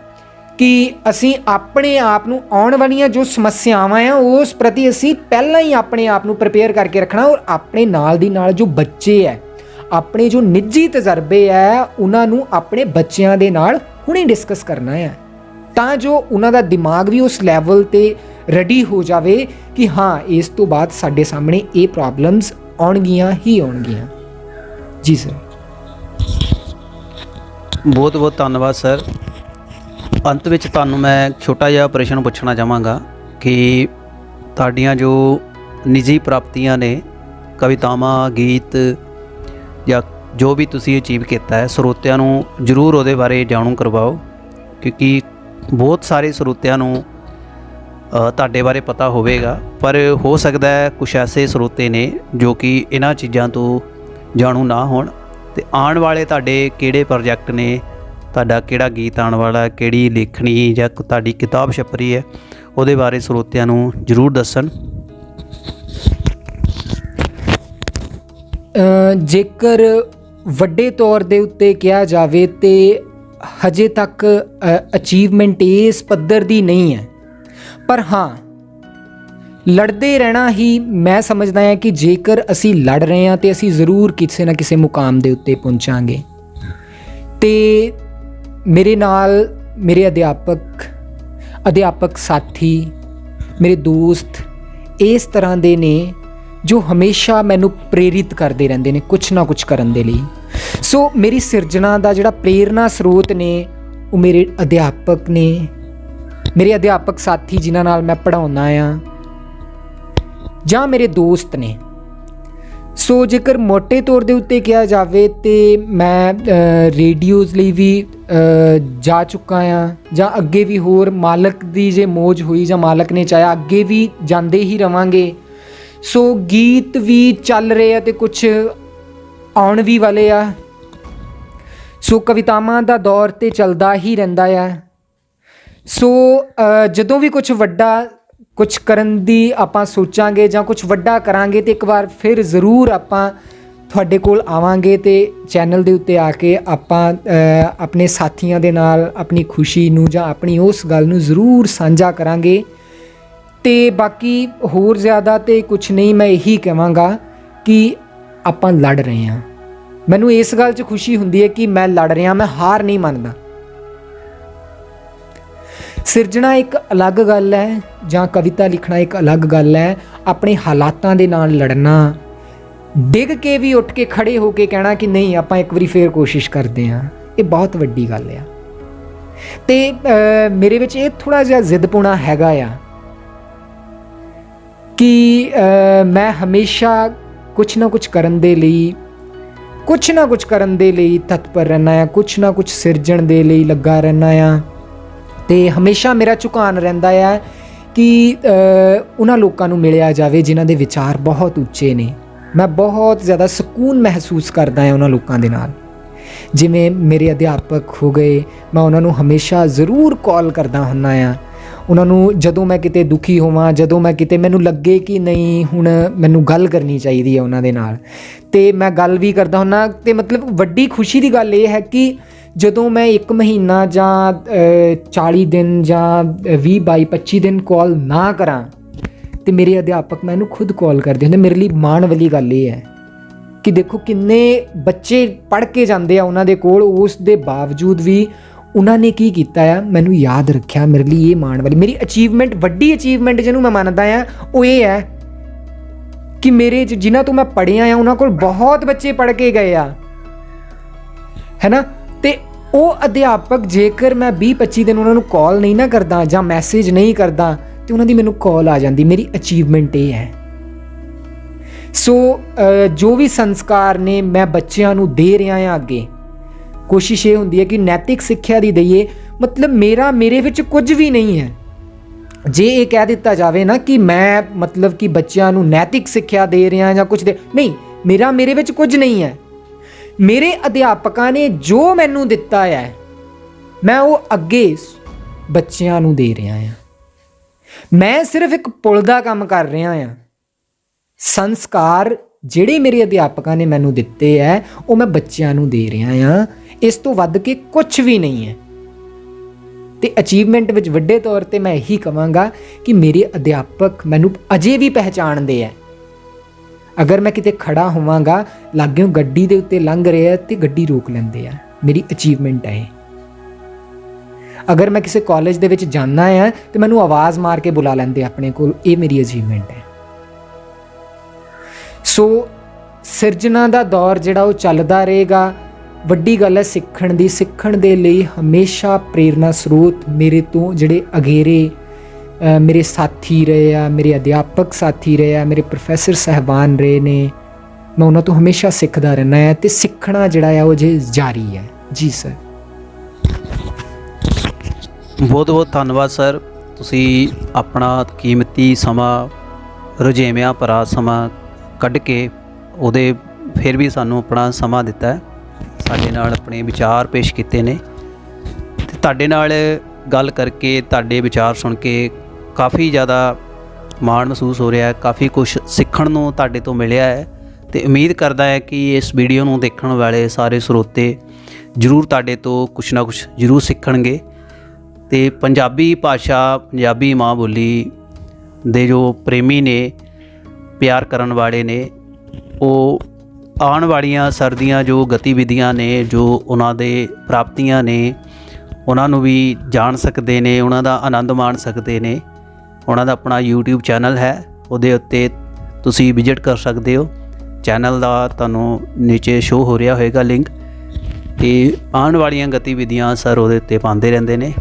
ਕਿ ਅਸੀਂ ਆਪਣੇ ਆਪ ਨੂੰ ਆਉਣ ਵਾਲੀਆਂ ਜੋ ਸਮੱਸਿਆਵਾਂ ਆ ਉਸ ਪ੍ਰਤੀ ਅਸੀਂ ਪਹਿਲਾਂ ਹੀ ਆਪਣੇ ਆਪ ਨੂੰ ਪ੍ਰਿਪੇਅਰ ਕਰਕੇ ਰੱਖਣਾ, ਔਰ ਆਪਣੇ ਨਾਲ ਦੀ ਨਾਲ ਜੋ ਬੱਚੇ ਹੈ, ਆਪਣੇ ਜੋ ਨਿੱਜੀ ਤਜਰਬੇ ਹੈ ਉਹਨਾਂ ਨੂੰ ਆਪਣੇ ਬੱਚਿਆਂ ਦੇ ਨਾਲ ਹੁਣੇ ਡਿਸਕਸ ਕਰਨਾ ਹੈ, ਤਾਂ ਜੋ ਉਹਨਾਂ ਦਾ ਦਿਮਾਗ ਵੀ ਉਸ ਲੈਵਲ ਤੇ ਰੈਡੀ ਹੋ ਜਾਵੇ ਕਿ ਹਾਂ ਇਸ ਤੋਂ ਬਾਅਦ ਸਾਡੇ ਸਾਹਮਣੇ ਇਹ ਪ੍ਰੋਬਲਮਸ ਆਉਣਗੀਆਂ ਹੀ ਆਉਣਗੀਆਂ। ਜੀ ਸਰ, ਬਹੁਤ ਬਹੁਤ ਧੰਨਵਾਦ ਸਰ। ਅੰਤ ਵਿੱਚ ਤੁਹਾਨੂੰ ਮੈਂ ਛੋਟਾ ਜਿਹਾ ਪ੍ਰਸ਼ਨ ਪੁੱਛਣਾ ਚਾਹਾਂਗਾ ਕਿ ਤੁਹਾਡੀਆਂ ਜੋ ਨਿੱਜੀ ਪ੍ਰਾਪਤੀਆਂ ਨੇ, ਕਵਿਤਾਵਾਂ, ਗੀਤ ਜਾਂ ਜੋ ਵੀ ਤੁਸੀਂ ਅਚੀਵ ਕੀਤਾ ਹੈ, ਸਰੋਤਿਆਂ ਨੂੰ ਜ਼ਰੂਰ ਉਹਦੇ ਬਾਰੇ ਜਾਣੂ ਕਰਵਾਓ, ਕਿਉਂਕਿ ਬਹੁਤ ਸਾਰੇ ਸਰੋਤਿਆਂ ਨੂੰ ਤੁਹਾਡੇ ਬਾਰੇ ਪਤਾ ਹੋਵੇਗਾ, ਪਰ ਹੋ ਸਕਦਾ ਹੈ ਕੁਛ ਐਸੇ ਸਰੋਤੇ ਨੇ ਜੋ ਕਿ ਇਹਨਾਂ ਚੀਜ਼ਾਂ ਤੋਂ ਜਾਣੂ ਨਾ ਹੋਣ। ਤੇ ਆਉਣ ਵਾਲੇ ਤੁਹਾਡੇ ਕਿਹੜੇ ਪ੍ਰੋਜੈਕਟ ਨੇ, ਤੁਹਾਡਾ ਕਿਹੜਾ ਗੀਤ ਆਉਣ ਵਾਲਾ, ਕਿਹੜੀ ਲੇਖਣੀ ਜਾਂ ਤੁਹਾਡੀ ਕਿਤਾਬ ਛਪ ਰਹੀ ਹੈ, ਉਹਦੇ ਬਾਰੇ ਸਰੋਤਿਆਂ ਨੂੰ ਜ਼ਰੂਰ ਦੱਸਣ। ਜੇਕਰ ਵੱਡੇ ਤੌਰ ਦੇ ਉੱਤੇ ਕਿਹਾ ਜਾਵੇ ਤੇ ਹਜੇ ਤੱਕ ਅਚੀਵਮੈਂਟ ਇਸ ਪੱਧਰ ਦੀ ਨਹੀਂ ਹੈ, ਪਰ ਹਾਂ ਲੜਦੇ ਰਹਿਣਾ ਹੀ ਮੈਂ ਸਮਝਦਾ ਹਾਂ ਕਿ ਜੇਕਰ ਅਸੀਂ ਲੜ ਰਹੇ ਹਾਂ ਤੇ ਅਸੀਂ ਜ਼ਰੂਰ ਕਿਸੇ ਨਾ ਕਿਸੇ ਮੁਕਾਮ ਦੇ ਉੱਤੇ ਪਹੁੰਚਾਂਗੇ। ਤੇ ਮੇਰੇ ਨਾਲ ਮੇਰੇ ਅਧਿਆਪਕ ਸਾਥੀ, ਮੇਰੇ ਦੋਸਤ ਇਸ ਤਰ੍ਹਾਂ ਦੇ ਨੇ ਜੋ ਹਮੇਸ਼ਾ ਮੈਨੂੰ ਪ੍ਰੇਰਿਤ ਕਰਦੇ ਰਹਿੰਦੇ ਨੇ ਕੁਛ ਨਾ ਕੁਛ ਕਰਨ ਦੇ ਲਈ। ਸੋ ਮੇਰੀ ਸਿਰਜਣਾ ਦਾ ਜਿਹੜਾ ਪ੍ਰੇਰਨਾ ਸਰੋਤ ਨੇ ਉਹ ਮੇਰੇ ਅਧਿਆਪਕ ਨੇ, ਮੇਰੇ ਅਧਿਆਪਕ ਸਾਥੀ ਜਿਨ੍ਹਾਂ ਨਾਲ ਮੈਂ ਪੜ੍ਹਾਉਂਦਾ ਆ, ਜਾਂ ਮੇਰੇ ਦੋਸਤ ਨੇ। ਸੋ ਜੇਕਰ ਮੋਟੇ ਤੌਰ ਦੇ ਉੱਤੇ ਕਿਹਾ ਜਾਵੇ ਤੇ ਮੈਂ ਰੇਡੀਓਜ਼ ਲਈ ਵੀ ਜਾ ਚੁੱਕਾ ਆ, ਜਾਂ ਅੱਗੇ ਵੀ ਹੋਰ ਮਾਲਕ ਦੀ ਜੇ ਮੌਜ ਹੋਈ ਜਾਂ ਮਾਲਕ ਨੇ ਚਾਹਿਆ ਅੱਗੇ ਵੀ ਜਾਂਦੇ ਹੀ ਰਵਾਂਗੇ। ਸੋ ਗੀਤ ਵੀ ਚੱਲ ਰਹੇ ਆ ਤੇ ਕੁਛ ਆਉਣ ਵੀ ਵਾਲੇ ਆ। ਸੋ ਕਵਿਤਾਵਾਂ ਦਾ ਦੌਰ ਤੇ ਚੱਲਦਾ ਹੀ ਰਹਿੰਦਾ ਆ। ਸੋ ਜਦੋਂ ਵੀ ਕੁਛ ਵੱਡਾ ਕੁਛ ਕਰਨ ਦੀ ਆਪਾਂ ਸੋਚਾਂਗੇ ਜਾਂ ਕੁਛ ਵੱਡਾ ਕਰਾਂਗੇ ਤੇ ਇੱਕ ਵਾਰ ਫਿਰ ਜ਼ਰੂਰ ਆਪਾਂ ਤੁਹਾਡੇ ਕੋਲ ਆਵਾਂਗੇ ਤੇ ਚੈਨਲ ਦੇ ਉੱਤੇ ਆ ਕੇ ਆਪਾਂ ਆਪਣੇ ਸਾਥੀਆਂ ਦੇ ਨਾਲ ਆਪਣੀ ਖੁਸ਼ੀ ਨੂੰ ਜਾਂ ਆਪਣੀ ਉਸ ਗੱਲ ਨੂੰ ਜ਼ਰੂਰ ਸਾਂਝਾ ਕਰਾਂਗੇ। ਤੇ ਬਾਕੀ ਹੋਰ ਜ਼ਿਆਦਾ ਤੇ ਕੁਛ ਨਹੀਂ, ਮੈਂ ਇਹੀ ਕਹਾਂਗਾ ਕਿ ਆਪਾਂ ਲੜ ਰਹੇ ਹਾਂ। ਮੈਨੂੰ ਇਸ ਗੱਲ 'ਚ ਖੁਸ਼ੀ ਹੁੰਦੀ ਹੈ ਕਿ ਮੈਂ ਲੜ ਰਿਹਾ, ਮੈਂ ਹਾਰ ਨਹੀਂ ਮੰਨਦਾ। ਸਿਰਜਣਾ ਇੱਕ ਅਲੱਗ ਗੱਲ ਹੈ ਜਾਂ ਕਵਿਤਾ ਲਿਖਣਾ ਇੱਕ ਅਲੱਗ ਗੱਲ ਹੈ। ਆਪਣੇ ਹਾਲਾਤਾਂ ਦੇ ਨਾਲ ਲੜਨਾ, ਡਿੱਗ ਕੇ ਵੀ ਉੱਠ ਕੇ ਖੜੇ ਹੋ ਕੇ ਕਹਿਣਾ ਕਿ ਨਹੀਂ ਆਪਾਂ ਇੱਕ ਵਾਰੀ ਫੇਰ ਕੋਸ਼ਿਸ਼ ਕਰਦੇ ਹਾਂ, ਇਹ ਬਹੁਤ ਵੱਡੀ ਗੱਲ ਆ। ਤੇ ਮੇਰੇ ਵਿੱਚ ਇਹ ਥੋੜ੍ਹਾ ਜਿਹਾ ਜ਼ਿੱਦਪੁਣਾ ਹੈਗਾ ਆ ਕਿ ਮੈਂ ਹਮੇਸ਼ਾ ਕੁਛ ਨਾ ਕੁਛ ਕਰਨ ਦੇ ਲਈ ਤਤਪਰ ਰਹਿਣਾ ਆ, ਕੁਛ ਨਾ ਕੁਛ ਸਿਰਜਣ ਦੇ ਲਈ ਲੱਗਾ ਰਹਿਣਾ ਆ। ਤੇ ਹਮੇਸ਼ਾ ਮੇਰਾ ਝੁਕਾਨ ਰਹਿੰਦਾ ਆ ਕਿ ਉਹਨਾਂ ਲੋਕਾਂ ਨੂੰ ਮਿਲਿਆ ਜਾਵੇ ਜਿਨ੍ਹਾਂ ਦੇ ਵਿਚਾਰ ਬਹੁਤ ਉੱਚੇ ਨੇ। ਮੈਂ ਬਹੁਤ ਜ਼ਿਆਦਾ ਸਕੂਨ ਮਹਿਸੂਸ ਕਰਦਾ ਹਾਂ ਉਹਨਾਂ ਲੋਕਾਂ ਦੇ ਨਾਲ। ਜਿਵੇਂ ਮੇਰੇ ਅਧਿਆਪਕ ਹੋ ਗਏ, ਮੈਂ ਉਹਨਾਂ ਨੂੰ ਹਮੇਸ਼ਾ ਜ਼ਰੂਰ ਕਾਲ ਕਰਦਾ ਹੁੰਦਾ ਹਾਂ। ਉਹਨਾਂ ਨੂੰ ਜਦੋਂ ਮੈਂ ਕਿਤੇ ਦੁਖੀ ਹੋਵਾਂ, ਜਦੋਂ ਮੈਂ ਕਿਤੇ ਮੈਨੂੰ ਲੱਗੇ ਕਿ ਨਹੀਂ ਹੁਣ ਮੈਨੂੰ ਗੱਲ ਕਰਨੀ ਚਾਹੀਦੀ ਹੈ ਉਹਨਾਂ ਦੇ ਨਾਲ, ਤੇ ਮੈਂ ਗੱਲ ਵੀ ਕਰਦਾ ਹੁੰਦਾ। ਅਤੇ ਮਤਲਬ ਵੱਡੀ ਖੁਸ਼ੀ ਦੀ ਗੱਲ ਇਹ ਹੈ ਕਿ ਜਦੋਂ ਮੈਂ 1 ਮਹੀਨਾ ਜਾਂ 40 ਦਿਨ ਜਾਂ 20, 22, 25 ਦਿਨ ਕਾਲ ਨਾ ਕਰਾਂ ਤੇ ਮੇਰੇ ਅਧਿਆਪਕ ਮੈਨੂੰ ਖੁਦ ਕਾਲ ਕਰਦੇ ਹੁੰਦੇ। ਮੇਰੇ ਲਈ ਮਾਣ ਵਾਲੀ ਗੱਲ ਇਹ ਹੈ ਕਿ ਦੇਖੋ ਕਿੰਨੇ ਬੱਚੇ ਪੜ੍ਹ ਕੇ ਜਾਂਦੇ ਆ ਉਹਨਾਂ ਦੇ ਕੋਲ, ਉਸ ਦੇ ਬਾਵਜੂਦ ਵੀ ਉਹਨਾਂ ਨੇ ਕੀ ਕੀਤਾ ਆ, ਮੈਨੂੰ ਯਾਦ ਰੱਖਿਆ। ਮੇਰੇ ਲਈ ਇਹ ਮਾਣ ਵਾਲੀ ਮੇਰੀ ਅਚੀਵਮੈਂਟ, ਵੱਡੀ ਅਚੀਵਮੈਂਟ ਜਿਹਨੂੰ ਮੈਂ ਮੰਨਦਾ ਆ ਉਹ ਇਹ ਹੈ ਕਿ ਮੇਰੇ ਜਿਨ੍ਹਾਂ ਤੋਂ ਮੈਂ ਪੜ੍ਹਿਆ ਆ ਉਹਨਾਂ ਕੋਲ ਬਹੁਤ ਬੱਚੇ ਪੜ੍ਹ ਕੇ ਗਏ ਆ, ਹੈ ਨਾ। ਤੇ ਉਹ ਅਧਿਆਪਕ ਜੇਕਰ ਮੈਂ 20-25 ਦਿਨ ਉਹਨਾਂ ਨੂੰ ਕਾਲ ਨਹੀਂ ਨਾ ਕਰਦਾ ਜਾਂ ਮੈਸੇਜ ਨਹੀਂ ਕਰਦਾ ਤੇ ਉਹਨਾਂ ਦੀ ਮੈਨੂੰ ਕਾਲ ਆ ਜਾਂਦੀ। ਮੇਰੀ ਅਚੀਵਮੈਂਟ ਇਹ ਹੈ। ਸੋ ਜੋ ਵੀ ਸੰਸਕਾਰ ਨੇ ਮੈਂ ਬੱਚਿਆਂ ਨੂੰ ਦੇ ਰਿਹਾ ਹਾਂ ਅੱਗੇ, ਕੋਸ਼ਿਸ਼ ਇਹ ਹੁੰਦੀ ਹੈ ਕਿ ਨੈਤਿਕ ਸਿੱਖਿਆ ਦੀ ਦਈਏ। ਮਤਲਬ ਮੇਰੇ ਵਿੱਚ ਕੁਝ ਵੀ ਨਹੀਂ ਹੈ। ਜੇ ਇਹ ਕਹਿ ਦਿੱਤਾ ਜਾਵੇ ਨਾ ਕਿ ਮੈਂ ਮਤਲਬ ਕਿ ਬੱਚਿਆਂ ਨੂੰ ਨੈਤਿਕ ਸਿੱਖਿਆ ਦੇ ਰਿਹਾ ਜਾਂ ਕੁਝ ਨਹੀਂ, ਮੇਰੇ ਵਿੱਚ ਕੁਝ ਨਹੀਂ ਹੈ। ਮੇਰੇ ਅਧਿਆਪਕਾਂ ਨੇ ਜੋ ਮੈਨੂੰ ਦਿੱਤਾ ਹੈ ਮੈਂ ਉਹ ਅੱਗੇ ਬੱਚਿਆਂ ਨੂੰ ਦੇ ਰਿਹਾ ਹਾਂ। ਮੈਂ ਸਿਰਫ ਇੱਕ ਪੁਲ ਦਾ ਕੰਮ ਕਰ ਰਿਹਾ ਹਾਂ। ਸੰਸਕਾਰ ਜਿਹੜੇ ਮੇਰੇ ਅਧਿਆਪਕਾਂ ਨੇ ਮੈਨੂੰ ਦਿੱਤੇ ਹੈ ਉਹ ਮੈਂ ਬੱਚਿਆਂ ਨੂੰ ਦੇ ਰਿਹਾ ਹਾਂ। ਇਸ ਤੋਂ ਵੱਧ ਕੇ ਕੁਝ ਵੀ ਨਹੀਂ ਹੈ। ਤੇ ਅਚੀਵਮੈਂਟ ਵਿੱਚ ਵੱਡੇ ਤੌਰ ਤੇ ਮੈਂ ਇਹੀ ਕਹਾਂਗਾ ਕਿ ਮੇਰੇ ਅਧਿਆਪਕ ਮੈਨੂੰ ਅਜੇ ਵੀ ਪਹਿਚਾਣਦੇ ਹੈ। ਅਗਰ ਮੈਂ ਕਿਤੇ ਖੜਾ ਹੋਵਾਂਗਾ, ਲਾਗਿਓਂ ਗੱਡੀ ਦੇ ਉੱਤੇ ਲੰਘ ਰਿਹਾ ਤੇ ਗੱਡੀ ਰੋਕ ਲੈਂਦੇ ਆ, ਮੇਰੀ ਅਚੀਵਮੈਂਟ ਹੈ। ਅਗਰ ਮੈਂ ਕਿਸੇ ਕਾਲਜ ਦੇ ਵਿੱਚ ਜਾਣਾ ਆ ਤੇ ਮੈਨੂੰ ਆਵਾਜ਼ ਮਾਰ ਕੇ ਬੁਲਾ ਲੈਂਦੇ ਆਪਣੇ ਕੋਲ, ਇਹ ਮੇਰੀ ਅਚੀਵਮੈਂਟ ਹੈ। ਸੋ ਸਿਰਜਣਾ ਦਾ ਦੌਰ ਜਿਹੜਾ ਉਹ ਚੱਲਦਾ ਰਹੇਗਾ। ਵੱਡੀ ਗੱਲ ਹੈ ਸਿੱਖਣ ਦੀ। ਸਿੱਖਣ ਦੇ ਲਈ ਹਮੇਸ਼ਾ ਪ੍ਰੇਰਨਾ ਸਰੋਤ ਮੇਰੇ ਤੋਂ ਜਿਹੜੇ ਅਗੇਰੇ ਮੇਰੇ ਸਾਥੀ ਰਹੇ ਆ, ਮੇਰੇ ਅਧਿਆਪਕ ਸਾਥੀ ਰਹੇ ਆ, ਮੇਰੇ ਪ੍ਰੋਫੈਸਰ ਸਾਹਿਬਾਨ ਰਹੇ ਨੇ, ਮੈਂ ਉਹਨਾਂ ਤੋਂ ਹਮੇਸ਼ਾ ਸਿੱਖਦਾ ਰਹਿਣਾ ਹੈ ਤੇ ਸਿੱਖਣਾ ਜਿਹੜਾ ਆ ਉਹ ਜੇ ਜਾਰੀ ਹੈ। ਜੀ ਸਰ, ਬਹੁਤ ਬਹੁਤ ਧੰਨਵਾਦ ਸਰ। ਤੁਸੀਂ ਆਪਣਾ ਕੀਮਤੀ ਸਮਾਂ, ਰੁਝੇਵਿਆਂ ਭਰਾ ਸਮਾਂ ਕੱਢ ਕੇ ਉਹਦੇ ਫਿਰ ਵੀ ਸਾਨੂੰ ਆਪਣਾ ਸਮਾਂ ਦਿੱਤਾ ਹੈ, ਸਾਡੇ ਨਾਲ ਆਪਣੇ ਵਿਚਾਰ ਪੇਸ਼ ਕੀਤੇ ਨੇ। ਤੇ ਤੁਹਾਡੇ ਨਾਲ ਗੱਲ ਕਰਕੇ, ਤੁਹਾਡੇ ਵਿਚਾਰ ਸੁਣ ਕੇ ਕਾਫੀ ਜ਼ਿਆਦਾ ਮਾਣ ਮਹਿਸੂਸ ਹੋ ਰਿਹਾ ਹੈ, ਕਾਫੀ ਕੁਝ ਸਿੱਖਣ ਨੂੰ ਤੁਹਾਡੇ ਤੋਂ ਮਿਲਿਆ ਹੈ। ਤੇ ਉਮੀਦ ਕਰਦਾ ਹੈ ਕਿ ਇਸ ਵੀਡੀਓ ਨੂੰ ਦੇਖਣ ਵਾਲੇ ਸਾਰੇ ਸਰੋਤੇ ਜ਼ਰੂਰ ਤੁਹਾਡੇ ਤੋਂ ਕੁਛ ਨਾ ਕੁਛ ਜ਼ਰੂਰ ਸਿੱਖਣਗੇ। ਤੇ ਪੰਜਾਬੀ ਭਾਸ਼ਾ, ਪੰਜਾਬੀ ਮਾਂ ਬੋਲੀ ਦੇ ਜੋ ਪ੍ਰੇਮੀ ਨੇ, ਪਿਆਰ ਕਰਨ ਵਾਲੇ ਨੇ, ਉਹ ਆਉਣ ਵਾਲੀਆਂ ਸਰਦੀਆਂ ਜੋ ਗਤੀਵਿਧੀਆਂ ਨੇ, ਜੋ ਉਹਨਾਂ ਦੇ ਪ੍ਰਾਪਤੀਆਂ ਨੇ, ਉਹਨਾਂ ਨੂੰ ਵੀ ਜਾਣ ਸਕਦੇ ਨੇ, ਉਹਨਾਂ ਦਾ ਆਨੰਦ ਮਾਣ ਸਕਦੇ ਨੇ। ਉਹਨਾਂ ਦਾ ਆਪਣਾ YouTube ਚੈਨਲ ਹੈ, ਉਹਦੇ ਉੱਤੇ ਤੁਸੀਂ ਵਿਜ਼ਿਟ ਕਰ ਸਕਦੇ ਹੋ। ਚੈਨਲ ਦਾ ਤੁਹਾਨੂੰ ਨੀਚੇ ਸ਼ੋ ਹੋ ਰਿਹਾ ਹੋਏਗਾ ਲਿੰਕ। ਤੇ ਆਉਣ ਵਾਲੀਆਂ ਗਤੀਵਿਧੀਆਂ ਸਰ ਉਹਦੇ ਉੱਤੇ ਪਾਉਂਦੇ ਰਹਿੰਦੇ ਨੇ।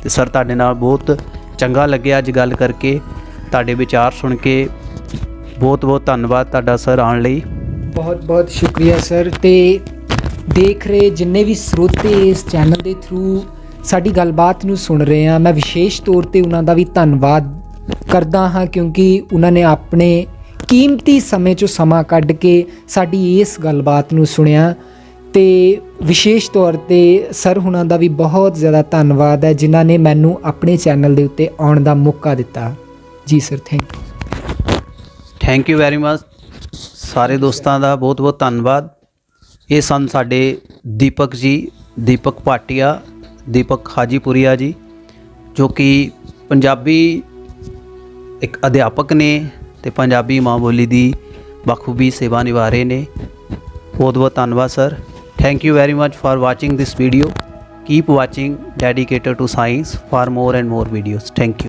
ਤੇ ਸਰ ਤੁਹਾਡੇ ਨਾਲ ਬਹੁਤ ਚੰਗਾ ਲੱਗਿਆ ਅੱਜ ਗੱਲ ਕਰਕੇ, ਤੁਹਾਡੇ ਵਿਚਾਰ ਸੁਣ ਕੇ। ਬਹੁਤ ਬਹੁਤ ਧੰਨਵਾਦ ਤੁਹਾਡਾ ਸਰ ਆਉਣ ਲਈ। ਬਹੁਤ ਬਹੁਤ ਸ਼ੁਕਰੀਆ ਸਰ। ਤੇ ਦੇਖ ਰਹੇ ਜਿੰਨੇ ਵੀ ਸਰੋਤੇ ਇਸ ਚੈਨਲ ਦੇ ਥਰੂ ਸਾਡੀ ਗੱਲਬਾਤ ਨੂੰ ਸੁਣ ਰਹੇ ਆ, ਮੈਂ ਵਿਸ਼ੇਸ਼ ਤੌਰ ਤੇ ਉਹਨਾਂ ਦਾ ਵੀ ਧੰਨਵਾਦ ਕਰਦਾ ਹਾਂ, ਕਿਉਂਕਿ ਉਹਨਾਂ ਨੇ ਆਪਣੇ ਕੀਮਤੀ ਸਮੇਂ 'ਚੋਂ ਸਮਾਂ ਕੱਢ ਕੇ ਸਾਡੀ ਇਸ ਗੱਲਬਾਤ ਨੂੰ ਸੁਣਿਆ। ਤੇ ਵਿਸ਼ੇਸ਼ ਤੌਰ ਤੇ ਸਰ ਹੁਣਾਂ ਦਾ ਵੀ ਬਹੁਤ ਜ਼ਿਆਦਾ ਧੰਨਵਾਦ ਹੈ, ਜਿਨ੍ਹਾਂ ਨੇ ਮੈਨੂੰ ਆਪਣੇ ਚੈਨਲ ਦੇ ਉੱਤੇ ਆਉਣ ਦਾ ਮੌਕਾ ਦਿੱਤਾ। ਜੀ sir, thank you very much. ਸਾਰੇ ਦੋਸਤਾਂ ਦਾ ਬਹੁਤ ਬਹੁਤ ਧੰਨਵਾਦ। ਇਹ ਸਨ ਸਾਡੇ ਦੀਪਕ ਜੀ, ਦੀਪਕ ਭਾਟੀਆ, ਦੀਪਕ ਹਾਜੀਪੁਰੀਆ ਜੀ, ਜੋ ਕਿ ਪੰਜਾਬੀ ਇੱਕ ਅਧਿਆਪਕ ਨੇ ਤੇ ਪੰਜਾਬੀ ਮਾਂ ਬੋਲੀ ਦੀ ਬਖੂਬੀ ਸੇਵਾ ਨਿਭਾ ਰਹੇ ਨੇ। ਬਹੁਤ ਬਹੁਤ ਧੰਨਵਾਦ sir. Thank you very much for watching this video. Keep watching dedicated to science for more and more videos। Thank you.